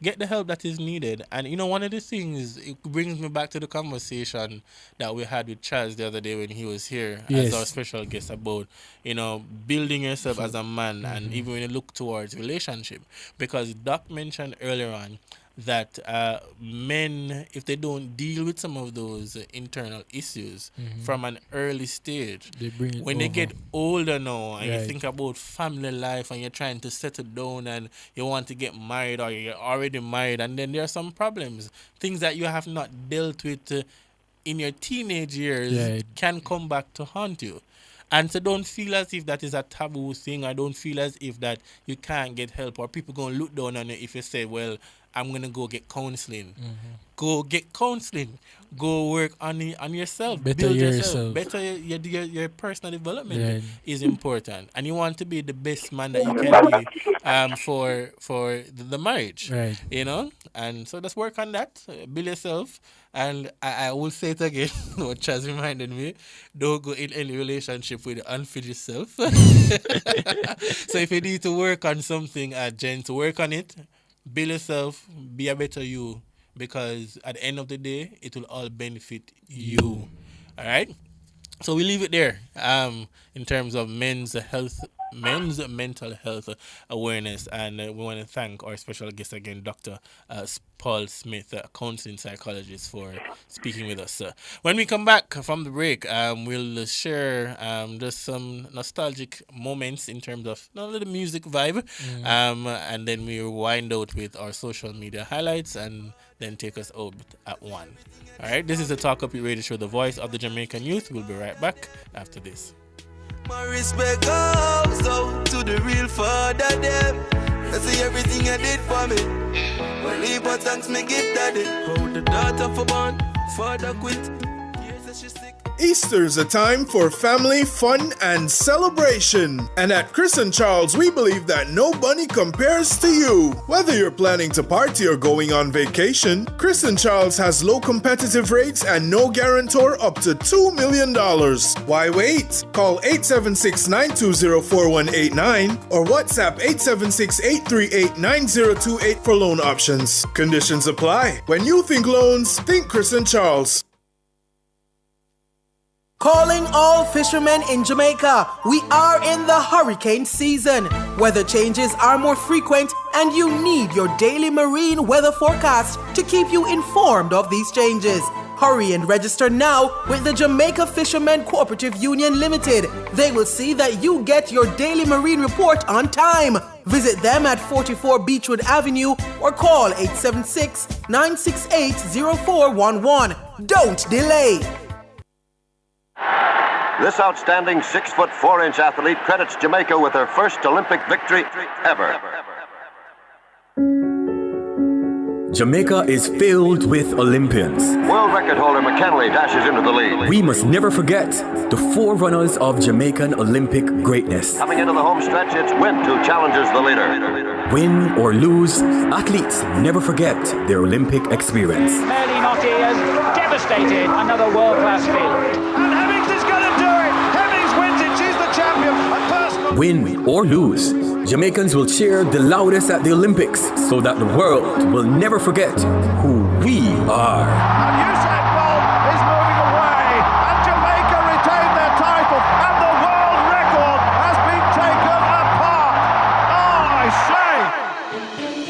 get the help that is needed. And one of the things, it brings me back to the conversation that we had with Chaz the other day when he was here as our special guest about building yourself as a man, and even when you look towards relationship, because Doc mentioned earlier on that men, if they don't deal with some of those internal issues from an early stage, when they get older now and you think about family life and you're trying to settle down and you want to get married, or you're already married, and then there are some problems, things that you have not dealt with in your teenage years can come back to haunt you. And so don't feel as if that is a taboo thing, or don't feel as if that you can't get help, or people going to look down on you if you say, well, I'm going to go get counseling. Go get counseling. Go work on yourself. Better Build yourself. Better your personal development is important. And you want to be the best man that you can be for the marriage. Right. And so let's work on that. Build yourself. And I will say it again, what Chaz reminded me, don't go in any relationship with unfit yourself. So if you need to work on something, gents, work on it. Build yourself, be a better you, because at the end of the day, it will all benefit you. All right? So we leave it there in terms of men's mental health awareness. And we want to thank our special guest again, Dr. Paul Smith, a counseling psychologist, for speaking with us. When we come back from the break, we'll share just some nostalgic moments in terms of a little music vibe, and then we wind out with our social media highlights, and then take us out at 1. All right, this is the Talk Up Your Radio Show, the voice of the Jamaican youth. We'll be right back after this. My respect goes out to the real father them. I see everything you did for me. Well, leave but thanks me give daddy. How the daughter for born, father quit. Years that she sick. Easter's a time for family, fun, and celebration. And at Chris and Charles, we believe that no bunny compares to you. Whether you're planning to party or going on vacation, Chris and Charles has low competitive rates and no guarantor up to $2 million. Why wait? Call 876-920-4189 or WhatsApp 876-838-9028 for loan options. Conditions apply. When you think loans, think Chris and Charles. Calling all fishermen in Jamaica. We are in the hurricane season. Weather changes are more frequent and you need your daily marine weather forecast to keep you informed of these changes. Hurry and register now with the Jamaica Fishermen Cooperative Union Limited. They will see that you get your daily marine report on time. Visit them at 44 Beechwood Avenue or call 876-968-0411. Don't delay. This outstanding 6'4" athlete credits Jamaica with her first Olympic victory ever. Jamaica is filled with Olympians. World record holder McKinley dashes into the lead. We must never forget the forerunners of Jamaican Olympic greatness. Coming into the home stretch, it's Wint who challenges the leader. Win or lose, athletes never forget their Olympic experience. Merely Notty has devastated another world-class field. And Hemmings is going to do it. Hemmings wins it. She's the champion. Win or lose, Jamaicans will cheer the loudest at the Olympics so that the world will never forget who we are. And Usain Bolt is moving away. And Jamaica retain their title. And the world record has been taken apart. Oh, I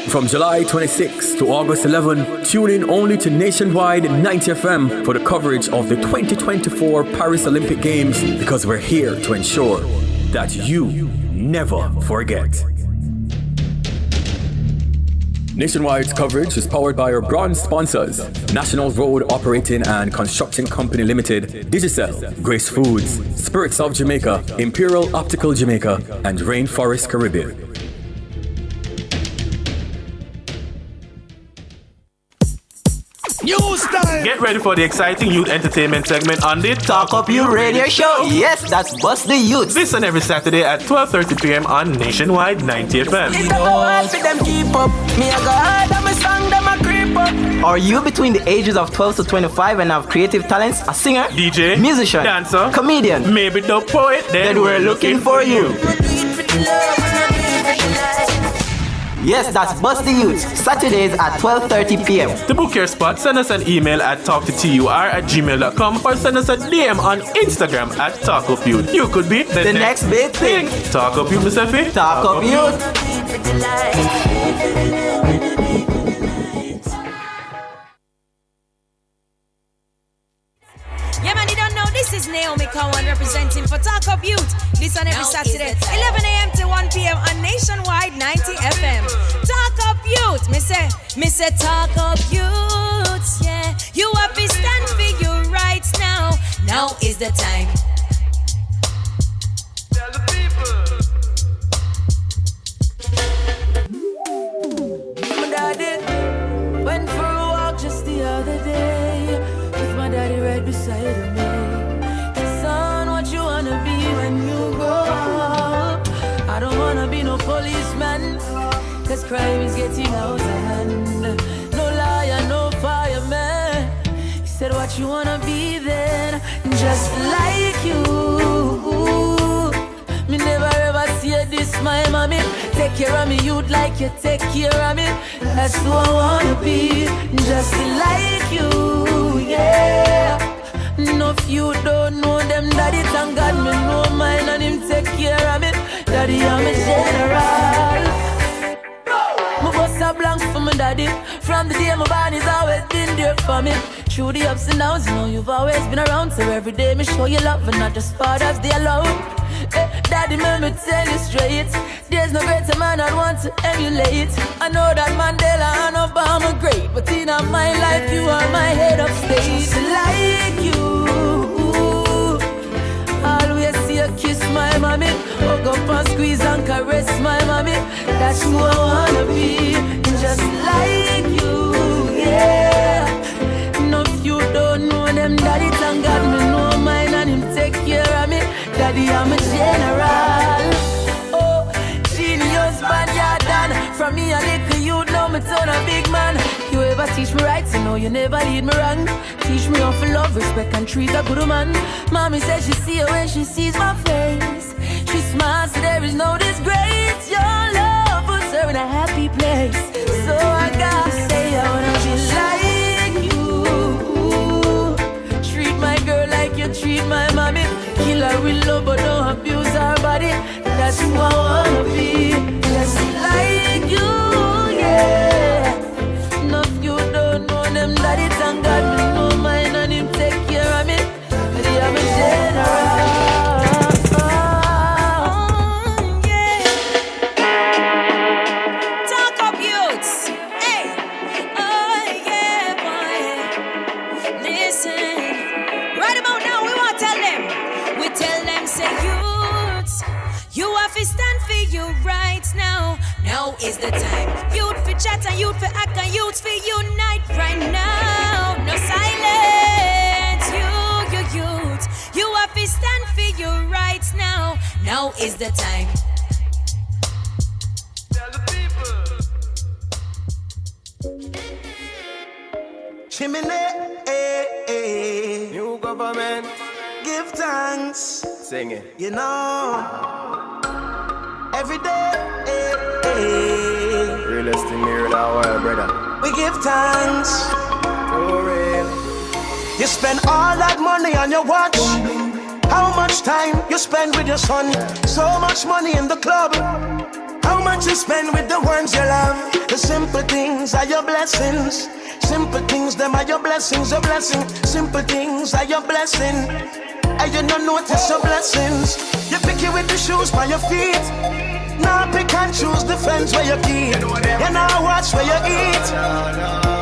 say. From July 26 to August 11, tune in only to Nationwide 90 FM for the coverage of the 2024 Paris Olympic Games, because we're here to ensure that you never forget. Nationwide's coverage is powered by our bronze sponsors: National Road Operating and Construction Company Limited, Digicel, Grace Foods, Spirits of Jamaica, Imperial Optical Jamaica, and Rainforest Caribbean. News time! Get ready for the exciting youth entertainment segment on the Talk Up You radio show. Yes, that's Bust the Youth. Listen every Saturday at 12:30 p.m. on Nationwide 90 FM. Are you between the ages of 12 to 25 and have creative talents? A singer, DJ, musician, dancer, comedian, maybe the poet? Then we're looking for you. Yes, that's Bust the Youth, Saturdays at 12:30 p.m. To book your spot, send us an email at talktotur@gmail.com or send us a DM on Instagram at TalkUpYouth. You could be the next big thing. Talk Up Youth, Mr. Effie. Talk Up Youth. Yeah, man, you don't know, this is Naomi Cowan representing for Talk Up Youth. This on every Saturday, 11 a.m. to 1 p.m. on Nationwide 90 FM. Talk Up Youth. Me say, Talk Up Youth, yeah. You have to stand for your rights now. Now is the time. Tell the people. My daddy went for a walk just the other day. My daddy right beside me. Son, what you wanna be when you grow up? I don't wanna be no policeman, cause crime is getting out of hand. No liar, no fireman. He said, what you wanna be then? Just like you. Me never ever see this, my mommy. Take care of me, you'd like you take care of me. That's who I wanna be. Just like you. Yeah, no, if you don't know them, daddy, thank God me know mine and him take care of me. Daddy, I'm a general. My boss a blank for my daddy. From the day my body's always been there for me. Through the ups and downs, you know you've always been around. So every day me show you love and not just Father's Day alone. Daddy, let me tell you straight, there's no greater man I'd want to emulate. I know that Mandela and Obama great, but in my life you are my head of state. Like you, always see you kiss my mommy, hug up and squeeze and caress my mommy. That's who I wanna be, just like you, yeah. No, if you don't know them, daddy, thank God me know my Lady, I'm a general. Oh, genius man, you're done. From me a little youth, now me turn a big man. You ever teach me right, so no, you never lead me wrong. Teach me how to love, respect, and treat a good man. Mommy says she see her when she sees my face. She smiles, so there is no disgrace. Your love puts her in a happy place. So I gotta say, I wanna be like you. Treat my girl like you treat my mommy. Kill her with love, but don't abuse her body. That's who I wanna be. Just like you, yeah. No, you don't know them daddy, thank God me know mine and him take care of me. But I'm a general. Talk up youths. Hey. Oh yeah, boy. Listen. Right about now, we want to tell them. We tell them, say youths, you have to stand for your rights now. Now is the time. Youth for chat and youth for act and youth for unite right now. No silence, you youth. You have to stand for your rights now. Now is the time. Chimney, new government, give thanks. Sing it. You know, every day, realest thing here in our world, brother. We give thanks. For real. You spend all that money on your watch. How much time you spend with your son? So much money in the club. How much you spend with the ones you love? The simple things are your blessings. Simple things, them are your blessings, a blessing. Simple things are your blessing. And you don't notice your blessings. You pick it with the shoes by your feet. Now pick and choose the friends where you keep. You now watch where you eat.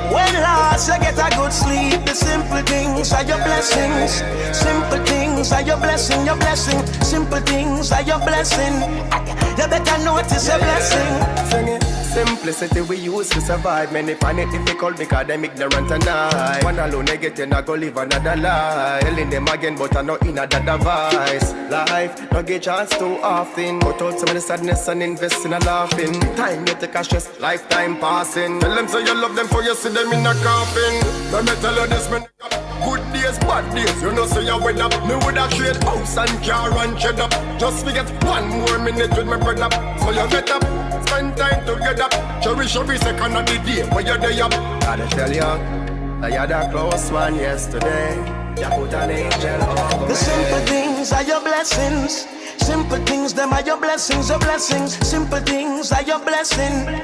When last you get a good sleep. The simple things are your blessings. Simple things are your blessing, your blessing. Simple things are your blessing. You better notice your blessing. Sing it. Simplicity we use to survive. Many find it difficult because them ignorant and I. One alone they get you not go live another life. Telling them again but I know in a device. Life no get chance too often. Cut out some of the sadness and invest in a laughing. Time you take a stress, lifetime passing. Tell them say you love them for you see them in a coffin. Let me tell you this man. Good days, bad days, you know say you wed up. Me woulda trade house and car and shed up. Just forget 1 more minute with my brother. So you get up, spend time together. Cherish every second of the day when you're there. Gotta tell you, I had a close one yesterday. You put an angel over me. The simple things are your blessings. Simple things, them are your blessings, your blessings. Simple things are your blessing.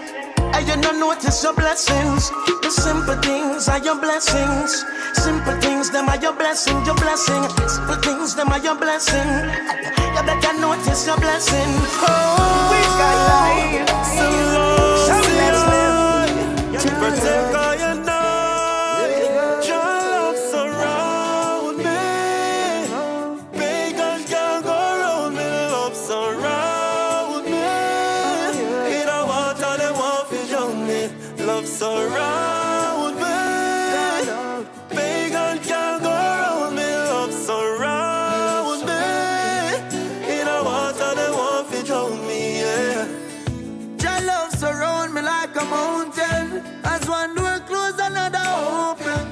And you don't notice your blessings. The simple things are your blessings. Simple things, them are your blessing, your blessing. Simple things, them are your blessing. You better notice your blessing. Oh, we got life. So let's live. Protect all you know. Your love surround me. Pagan can't go round me. Love surround me. In a water they want to drown me. Love surround me. Pagan can't go round me. Love surround me. In a water they want to drown me. Yeah. Your love surround me like a mountain. As one door close, another open.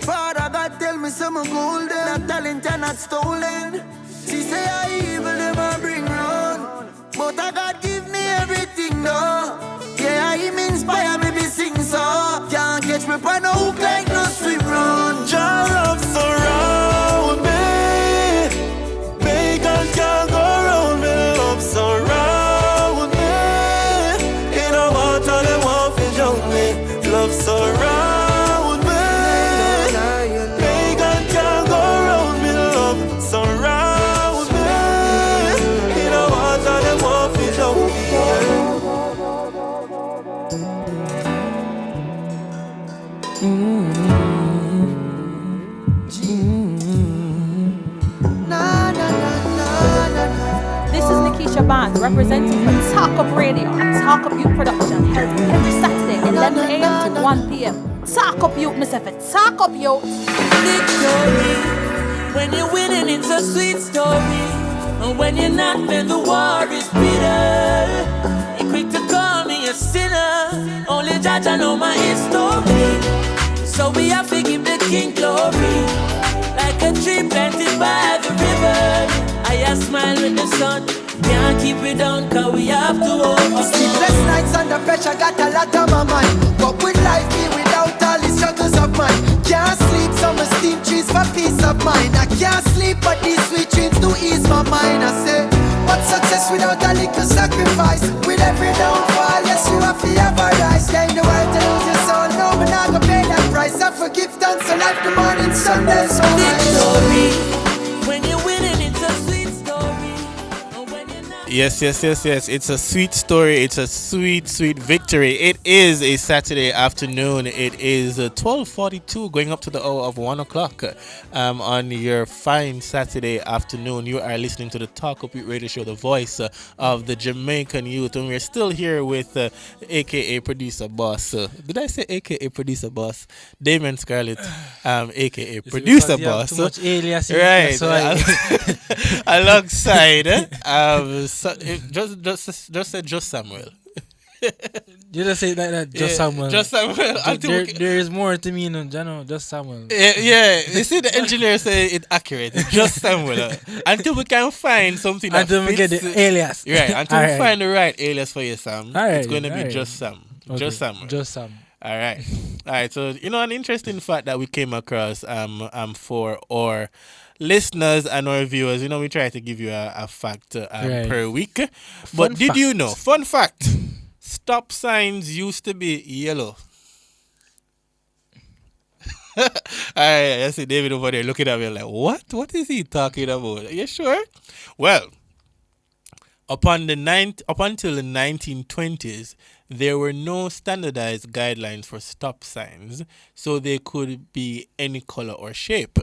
Father God tell me some golden. That talent are not stolen. She say I evil them I bring round. But I God give me everything now. Yeah, him inspire me be sing so. Can't catch me by no hook like no swim round. Your love surround me. Pagan can't go round me. Love surround me. In a water they want to drown me. Love surround me. Pagan can't go round me. Love surround me. In a water they want to drown me. This is Nikisha Bond representing for Talk Up Radio and Talk Up Youth Production, held every Saturday 11 a.m. to 1 p.m. Talk Up Youth, Miss Effort. Talk Up Youth. Victory, when you're winning, it's a sweet story. And when you're not, then the war is bitter. You're quick to call me a sinner. Only judge I know my history. So we have to give the king glory. Like a tree planted by the river. I smile with the sun. Can't keep it down, cause we have to overcome. Sleepless nights under pressure, got a lot on my mind. What would life be without all the struggles of mine? Can't sleep, some steam trees for peace of mind. I can't sleep, but these sweet dreams do ease my mind. I say, what success without a little sacrifice? With every downfall, yes, you have to have a rise. Yeah, in the world to lose your soul, no, but not gonna pay that price. I forgive, thanks, so life the morning, Sunday, so victory. When you're winning, it's a sweet story. Yes. It's a sweet story. It's a sweet victory. It is a Saturday afternoon. It is 12:42, going up to the hour of 1 o'clock. On your fine Saturday afternoon, you are listening to the Talk Up Youth Radio Show, the voice of the Jamaican youth, and we're still here with AKA Producer Boss. Did I say AKA Producer Boss? Damon Scarlett, AKA Producer Boss. Too much alias, right? Alongside. Just say Just Samuel. You just say it like that, Just Samuel. Just Samuel. There is more to me, Just Samuel. Yeah. You see, the engineer say it accurate. Just Samuel. Until we can find something that until we get the alias. Right. Until we find the right alias for you, Sam. It's going to be Just Sam. Okay. Just Samuel. Just Sam. All right. So an interesting fact that we came across for our listeners and our viewers, we try to give you a fact per week. But did you know? Fun fact: stop signs used to be yellow. All right, I see David over there looking at me like, what? What is he talking about? Are you sure? Well, up until the 1920s, there were no standardized guidelines for stop signs, so they could be any color or shape.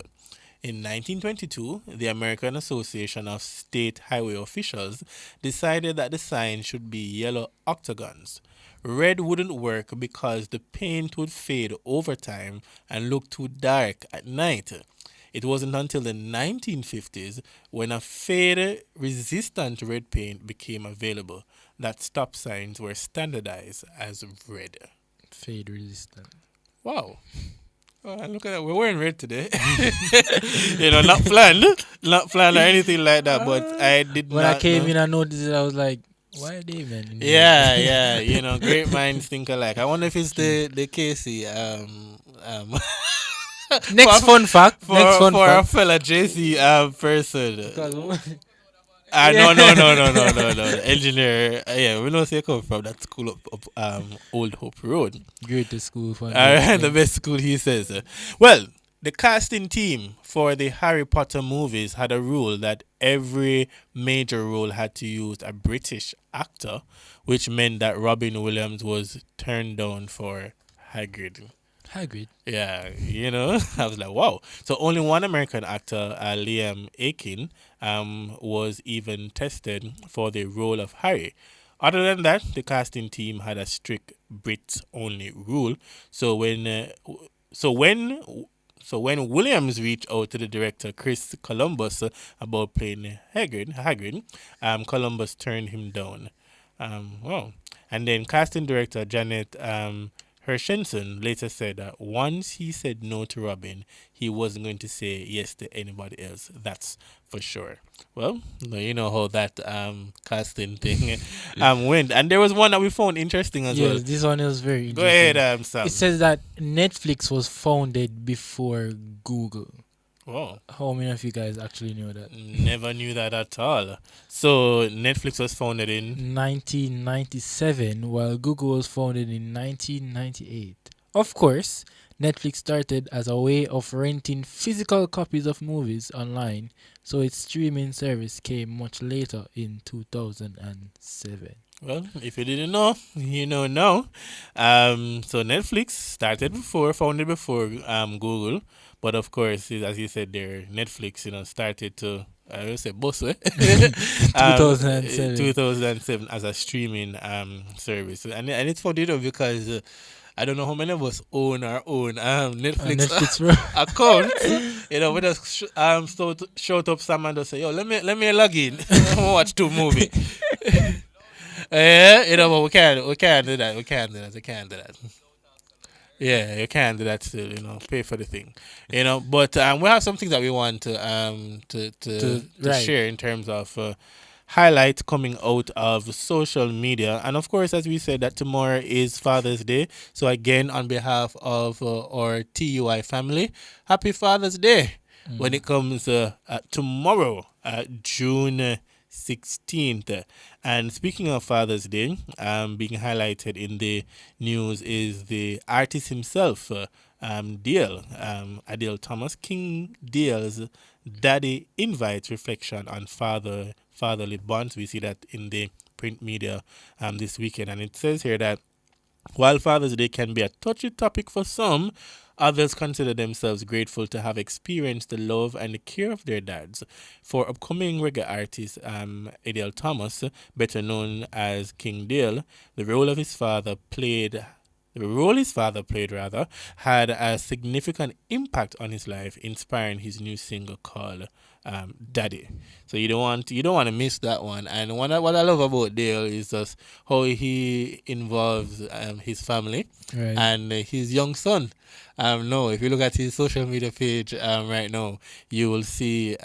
In 1922, the American Association of State Highway Officials decided that the sign should be yellow octagons. Red wouldn't work because the paint would fade over time and look too dark at night. It wasn't until the 1950s, when a fade-resistant red paint became available, that stop signs were standardized as red. Fade-resistant. Wow. Oh, look at that. We're wearing red today. Not planned or anything like that, but I did when not I came know. in, I noticed it. I was like, why are they, man? Yeah. Great minds think alike. I wonder if it's the Casey. Next fun fact. For a fella JC person. No. Engineer. We know say come from that school up Old Hope Road. Greatest school for the best school, he says. Well, the casting team for the Harry Potter movies had a rule that every major role had to use a British actor, which meant that Robin Williams was turned down for Hagrid. Yeah, I was like, wow. So only one American actor, Liam Aiken, was even tested for the role of Harry. Other than that, the casting team had a strict Brits-only rule. So when Williams reached out to the director Chris Columbus about playing Hagrid, Columbus turned him down. And then casting director Janet Hershenson later said that once he said no to Robin, he wasn't going to say yes to anybody else. That's for sure. Well, you know how that casting thing went. And there was one that we found interesting as well. Yes, this one is very interesting. Go ahead, Sam. It says that Netflix was founded before Google. Oh. How many of you guys actually knew that? Never knew that at all. So Netflix was founded in 1997, while Google was founded in 1998. Of course, Netflix started as a way of renting physical copies of movies online, so its streaming service came much later in 2007. Well, if you didn't know, you know now. So Netflix founded before Google. But of course, as you said there, Netflix, started to I will say Busway. 2007. 2007 as a streaming service. And it's funny because I don't know how many of us own our own Netflix account. We just shout up some and just say, yo, let me log in. Watch 2 movie. But we can't do that. We can't do that. Yeah, you can do that still, pay for the thing. But we have some things that we want to share in terms of highlights coming out of social media. And of course, as we said, that tomorrow is Father's Day. So again, on behalf of our TUI family, happy Father's Day when it comes tomorrow, June 16th. And speaking of Father's Day, being highlighted in the news is the artist himself, Dale, Adele Thomas. King Dale's Daddy invites reflection on fatherly bonds. We see that in the print media this weekend. And it says here that while Father's Day can be a touchy topic for some, others consider themselves grateful to have experienced the love and the care of their dads. For upcoming reggae artist Adele Thomas, better known as King Dale, the role his father played had a significant impact on his life, inspiring his new single called Daddy. So you don't want to miss that one. And what I love about Dale is just how he involves his family and his young son. No, if you look at his social media page right now, you will see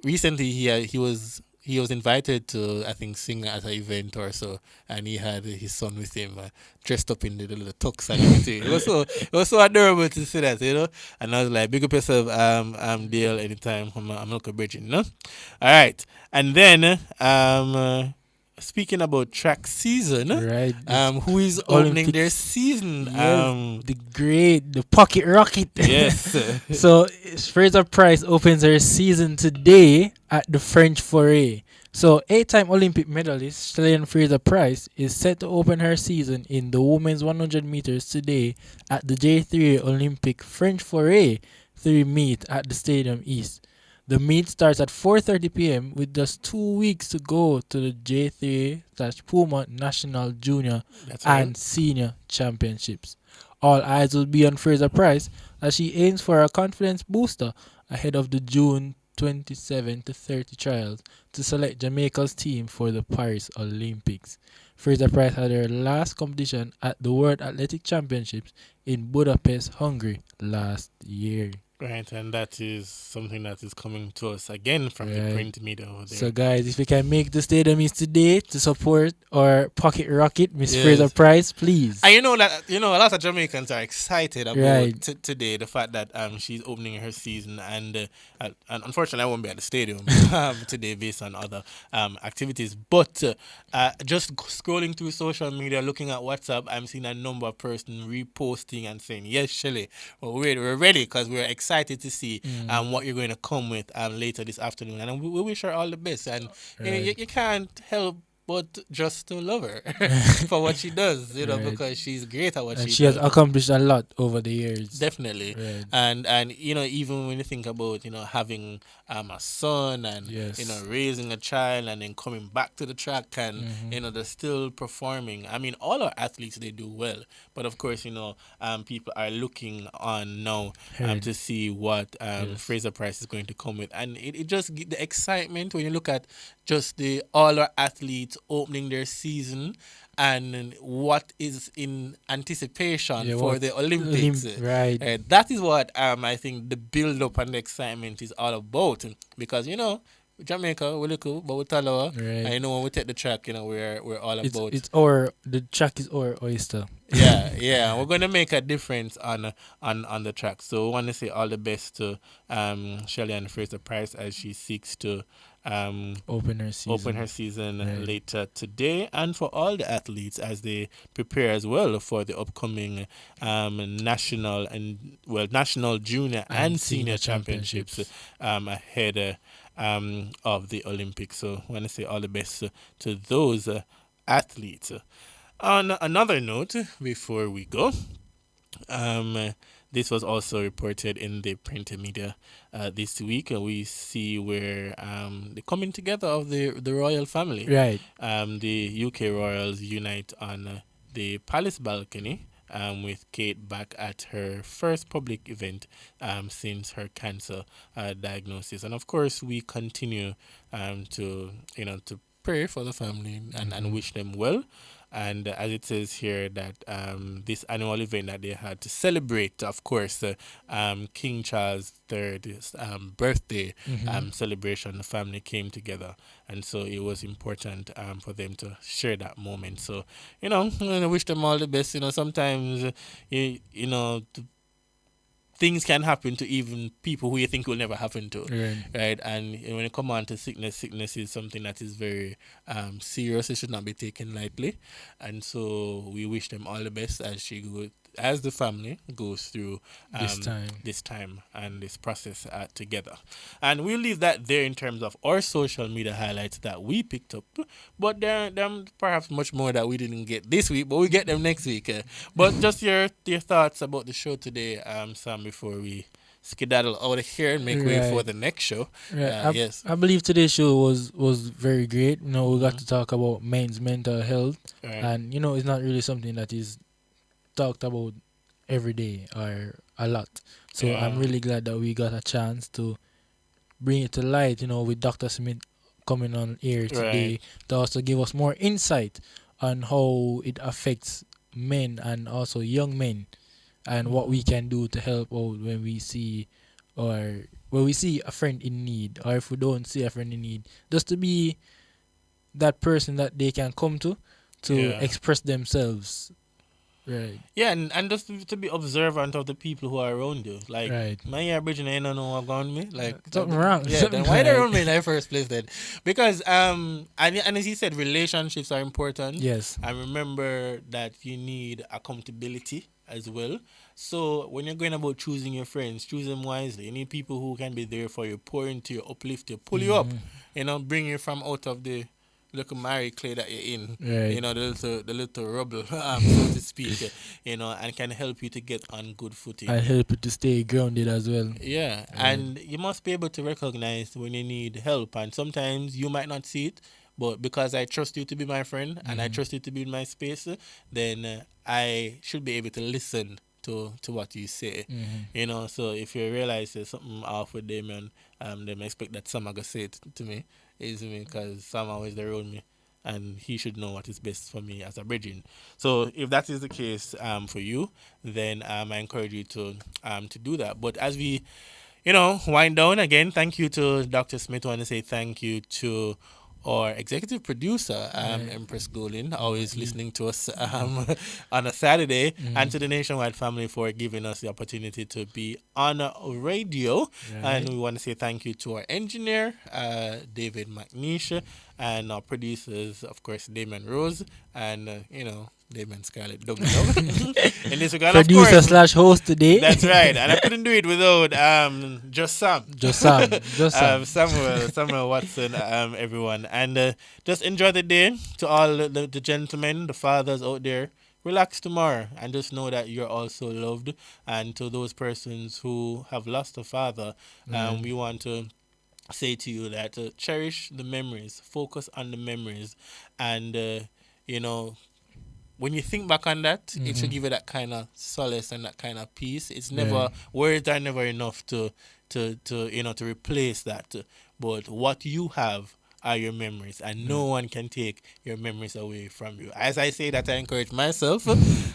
recently he was invited to, I think, sing at an event or so, and he had his son with him, dressed up in the little tux and everything. It was so adorable to see that, And I was like, big up yourself, Dale, anytime I'm Uncle Bridget, All right, and then speaking about track season, who is opening their season? The Pocket Rocket. Yes. So Fraser Price opens her season today at the French Foray. So 8-time Olympic medalist Shelly Fraser Price is set to open her season in the women's 100 meters today at the J3 Olympic French Foray 3 meet at the Stadium East. The meet starts at 4:30 p.m. with just 2 weeks to go to the J3/Puma National Junior and Senior Championships. All eyes will be on Fraser Price as she aims for a confidence booster ahead of the June 27 to 30 trials to select Jamaica's team for the Paris Olympics. Fraser Price had her last competition at the World Athletic Championships in Budapest, Hungary last year. Right, and that is something that is coming to us again from the print media over there. So, guys, if we can make the Stadium East today to support our Pocket Rocket, Miss Fraser Price, please. And a lot of Jamaicans are excited about today, the fact that she's opening her season, and unfortunately, I won't be at the stadium today based on other activities. But just scrolling through social media, looking at WhatsApp, I'm seeing a number of persons reposting and saying, "Yes, Shelly, we're ready because we're excited to see what you're going to come with later this afternoon, and we wish her all the best." And you can't help but just to love her for what she does, because she's great at what she does. She has accomplished a lot over the years. Definitely. And even when you think about, having a son and, raising a child and then coming back to the track and, they're still performing. I mean, all our athletes, they do well. But of course, people are looking on now to see what Fraser Price is going to come with. And it just the excitement when you look at just all our athletes opening their season and what is in anticipation for the Olympics. That is what I think the build up and the excitement is all about, because Jamaica, we look cool, but we tell and when we take the track, we're all about the track is our oyster. We're gonna make a difference on the track. So we want to say all the best to Shelly and Fraser Price as she seeks to open her season later today, and for all the athletes as they prepare as well for the upcoming national junior and senior championships ahead of the Olympics. So I want to say all the best to those athletes. On another note, before we go, this was also reported in the print media this week. We see where the coming together of the royal family. Right. The UK royals unite on the palace balcony. With Kate back at her first public event since her cancer diagnosis, and of course we continue to pray for the family and wish them well. And as it says here that this annual event that they had to celebrate, of course, King Charles III's birthday celebration, the family came together, and so it was important for them to share that moment. So, I wish them all the best. Sometimes, things can happen to even people who you think will never happen to, right? And when it comes on to sickness is something that is very serious. It should not be taken lightly, and so we wish them all the best as the family goes through this time and this process together. And we'll leave that there in terms of our social media highlights that we picked up, but there are perhaps much more that we didn't get this week, but we get them next week. But just your thoughts about the show today, Sam, before we skedaddle out of here and make way for the next show. Yes, I believe today's show was very great. We got to talk about men's mental health, and it's not really something that is talked about every day or a lot. So I'm really glad that we got a chance to bring it to light, with Dr. Smith coming on air today to also give us more insight on how it affects men and also young men, and what we can do to help out when we see a friend in need, or if we don't see a friend in need, just to be that person that they can come to express themselves. Right. Yeah, and just to be observant of the people who are around you. Like, my average, I don't know what's going on me. Like, something wrong. Yeah, then why they around me in the first place then? Because, and as he said, relationships are important. Yes. And remember that you need accountability as well. So when you're going about choosing your friends, choose them wisely. You need people who can be there for you, pour into you, uplift you, pull you up, bring you from out of the little Mary clay that you're in, the little rubble, so to speak, and can help you to get on good footing. And help you to stay grounded as well. Yeah, and you must be able to recognize when you need help, and sometimes you might not see it, but because I trust you to be my friend and I trust you to be in my space, then I should be able to listen to what you say. So if you realize there's something off with them, and them expect that someone gonna say it to me, is me, because Sam always there around me, and he should know what is best for me as a brethren. So if that is the case for you, then I encourage you to do that. But as we wind down again, thank you to Dr. Smith. I want to say thank you to our executive producer, Empress Golin, always listening to us on a Saturday, and to the Nationwide family for giving us the opportunity to be on radio. And we want to say thank you to our engineer, David McNeish, and our producers, of course, Damon Rose, and, Damon Scarlett Doug. In this regard, Producer / host today. That's right. And I couldn't do it without just Sam. Samuel Watson, everyone. And just enjoy the day. To all the gentlemen, the fathers out there, relax tomorrow and just know that you're also loved. And to those persons who have lost a father, we want to say to you that cherish the memories, focus on the memories, and when you think back on that, it should give you that kind of solace and that kind of peace. It's never words are never enough to replace that. But what you have are your memories, and no one can take your memories away from you. As I say that, I encourage myself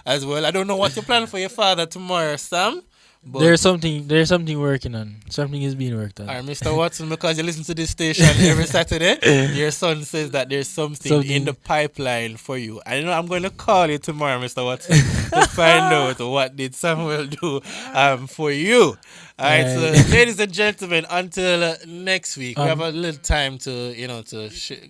as well. I don't know what you plan for your father tomorrow, Sam. But there's something working on. Something is being worked on. All right, Mr. Watson, because you listen to this station every Saturday, your son says that there's something in the pipeline for you. I know I'm going to call you tomorrow, Mr. Watson, to find out what did Samuel do for you. All right, so ladies and gentlemen, until next week, we have a little time to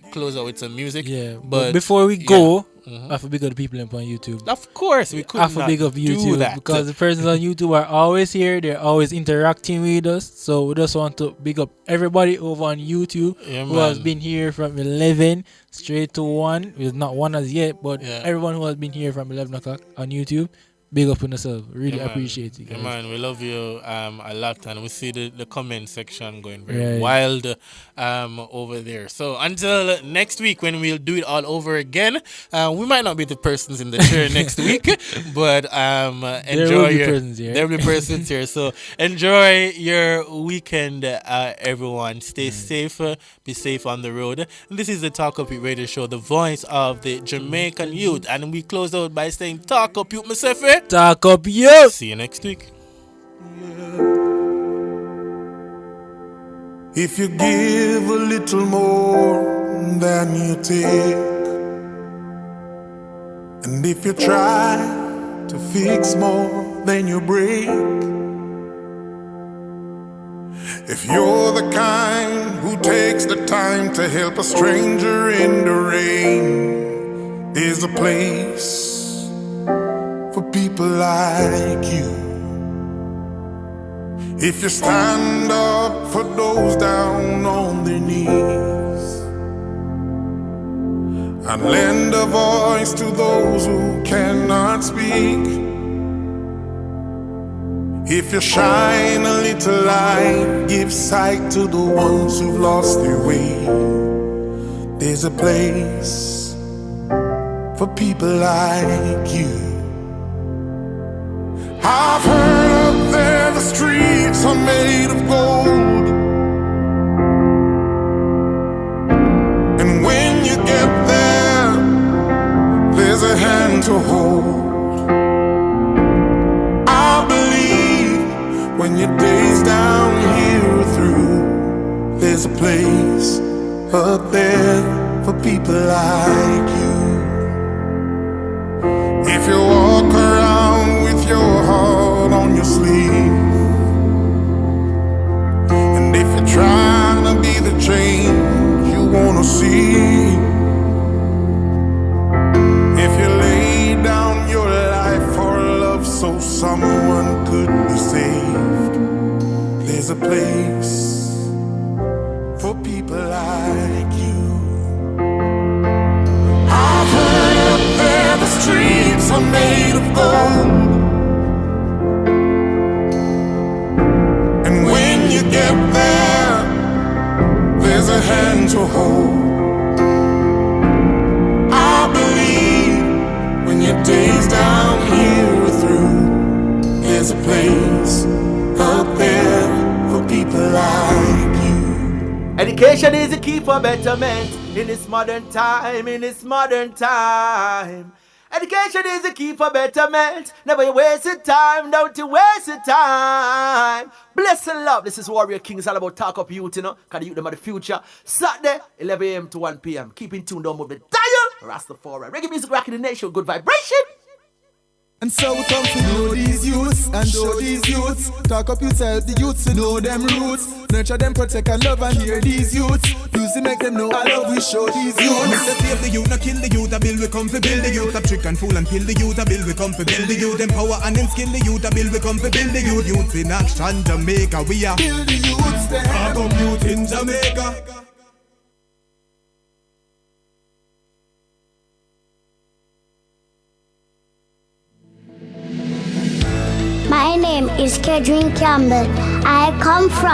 close out with some music. Yeah, but before we go, I have to big up the people on YouTube. Of course, we could not big up YouTube do that, because the persons on YouTube are always here. They're always interacting with us. So we just want to big up everybody over on YouTube who has been here from 11 straight to 1. It's not 1 as yet, but everyone who has been here from 11 o'clock on YouTube. big up on yourself. Really appreciate it, guys. Yeah, man, we love you a lot, and we see the comment section going very wild over there. So until next week, when we'll do it all over again, we might not be the persons in the chair next week, but enjoy there will be persons here. So enjoy your weekend, everyone. Stay safe, be safe on the road. And this is the Talk Up Youth Radio Show, the voice of the Jamaican youth, and we close out by saying, "Talk up, youth, myself." Talk up, youth. See you next week. If you give a little more than you take, and if you try to fix more than you break, if you're the kind who takes the time to help a stranger in the rain, there's a place for people like you. If you stand up for those down on their knees and lend a voice to those who cannot speak, if you shine a little light, give sight to the ones who've lost their way, there's a place for people like you. I've heard up there the streets are made of gold, and when you get there, there's a hand to hold. I believe when your days down here are through, there's a place up there for people like you. If you walk around with your heart on your sleeve, and if you're trying to be the change you wanna see, if you lay down your life for love so someone could be saved, there's a place for people like you. I've heard up there the streets are made of gold, and when you get there, there's a hand to hold. I believe when your days down here are through, there's a place up there for people like you. Education is the key for betterment in this modern time, in this modern time. Education is the key for betterment. Never waste your time, don't you waste your time. Bless and love. This is Warrior King. It's all about Talk Up Youth, you know. Cause the youth them are the future. Saturday, 11 a.m. to 1 p.m. Keep in tune, don't move the dial. Rastafari. Reggae music rocking the nation. Good vibration. And so we come to know these youths and show these youths. Talk up yourself, the youths to know them roots. Nurture them, protect and love and hear these youths. Use it, make them know I love we show these youths. Mr. Save the youth, not kill the youth. A bill we come for build the youth. Stop trick and fool and kill the youth. A bill we come for build the youth. Empower and then skill the youth. A bill we come for build the youth. Youth in action, Jamaica, we are build the youths there. Talk up youth in Jamaica. My name is Kedrin Campbell. I come from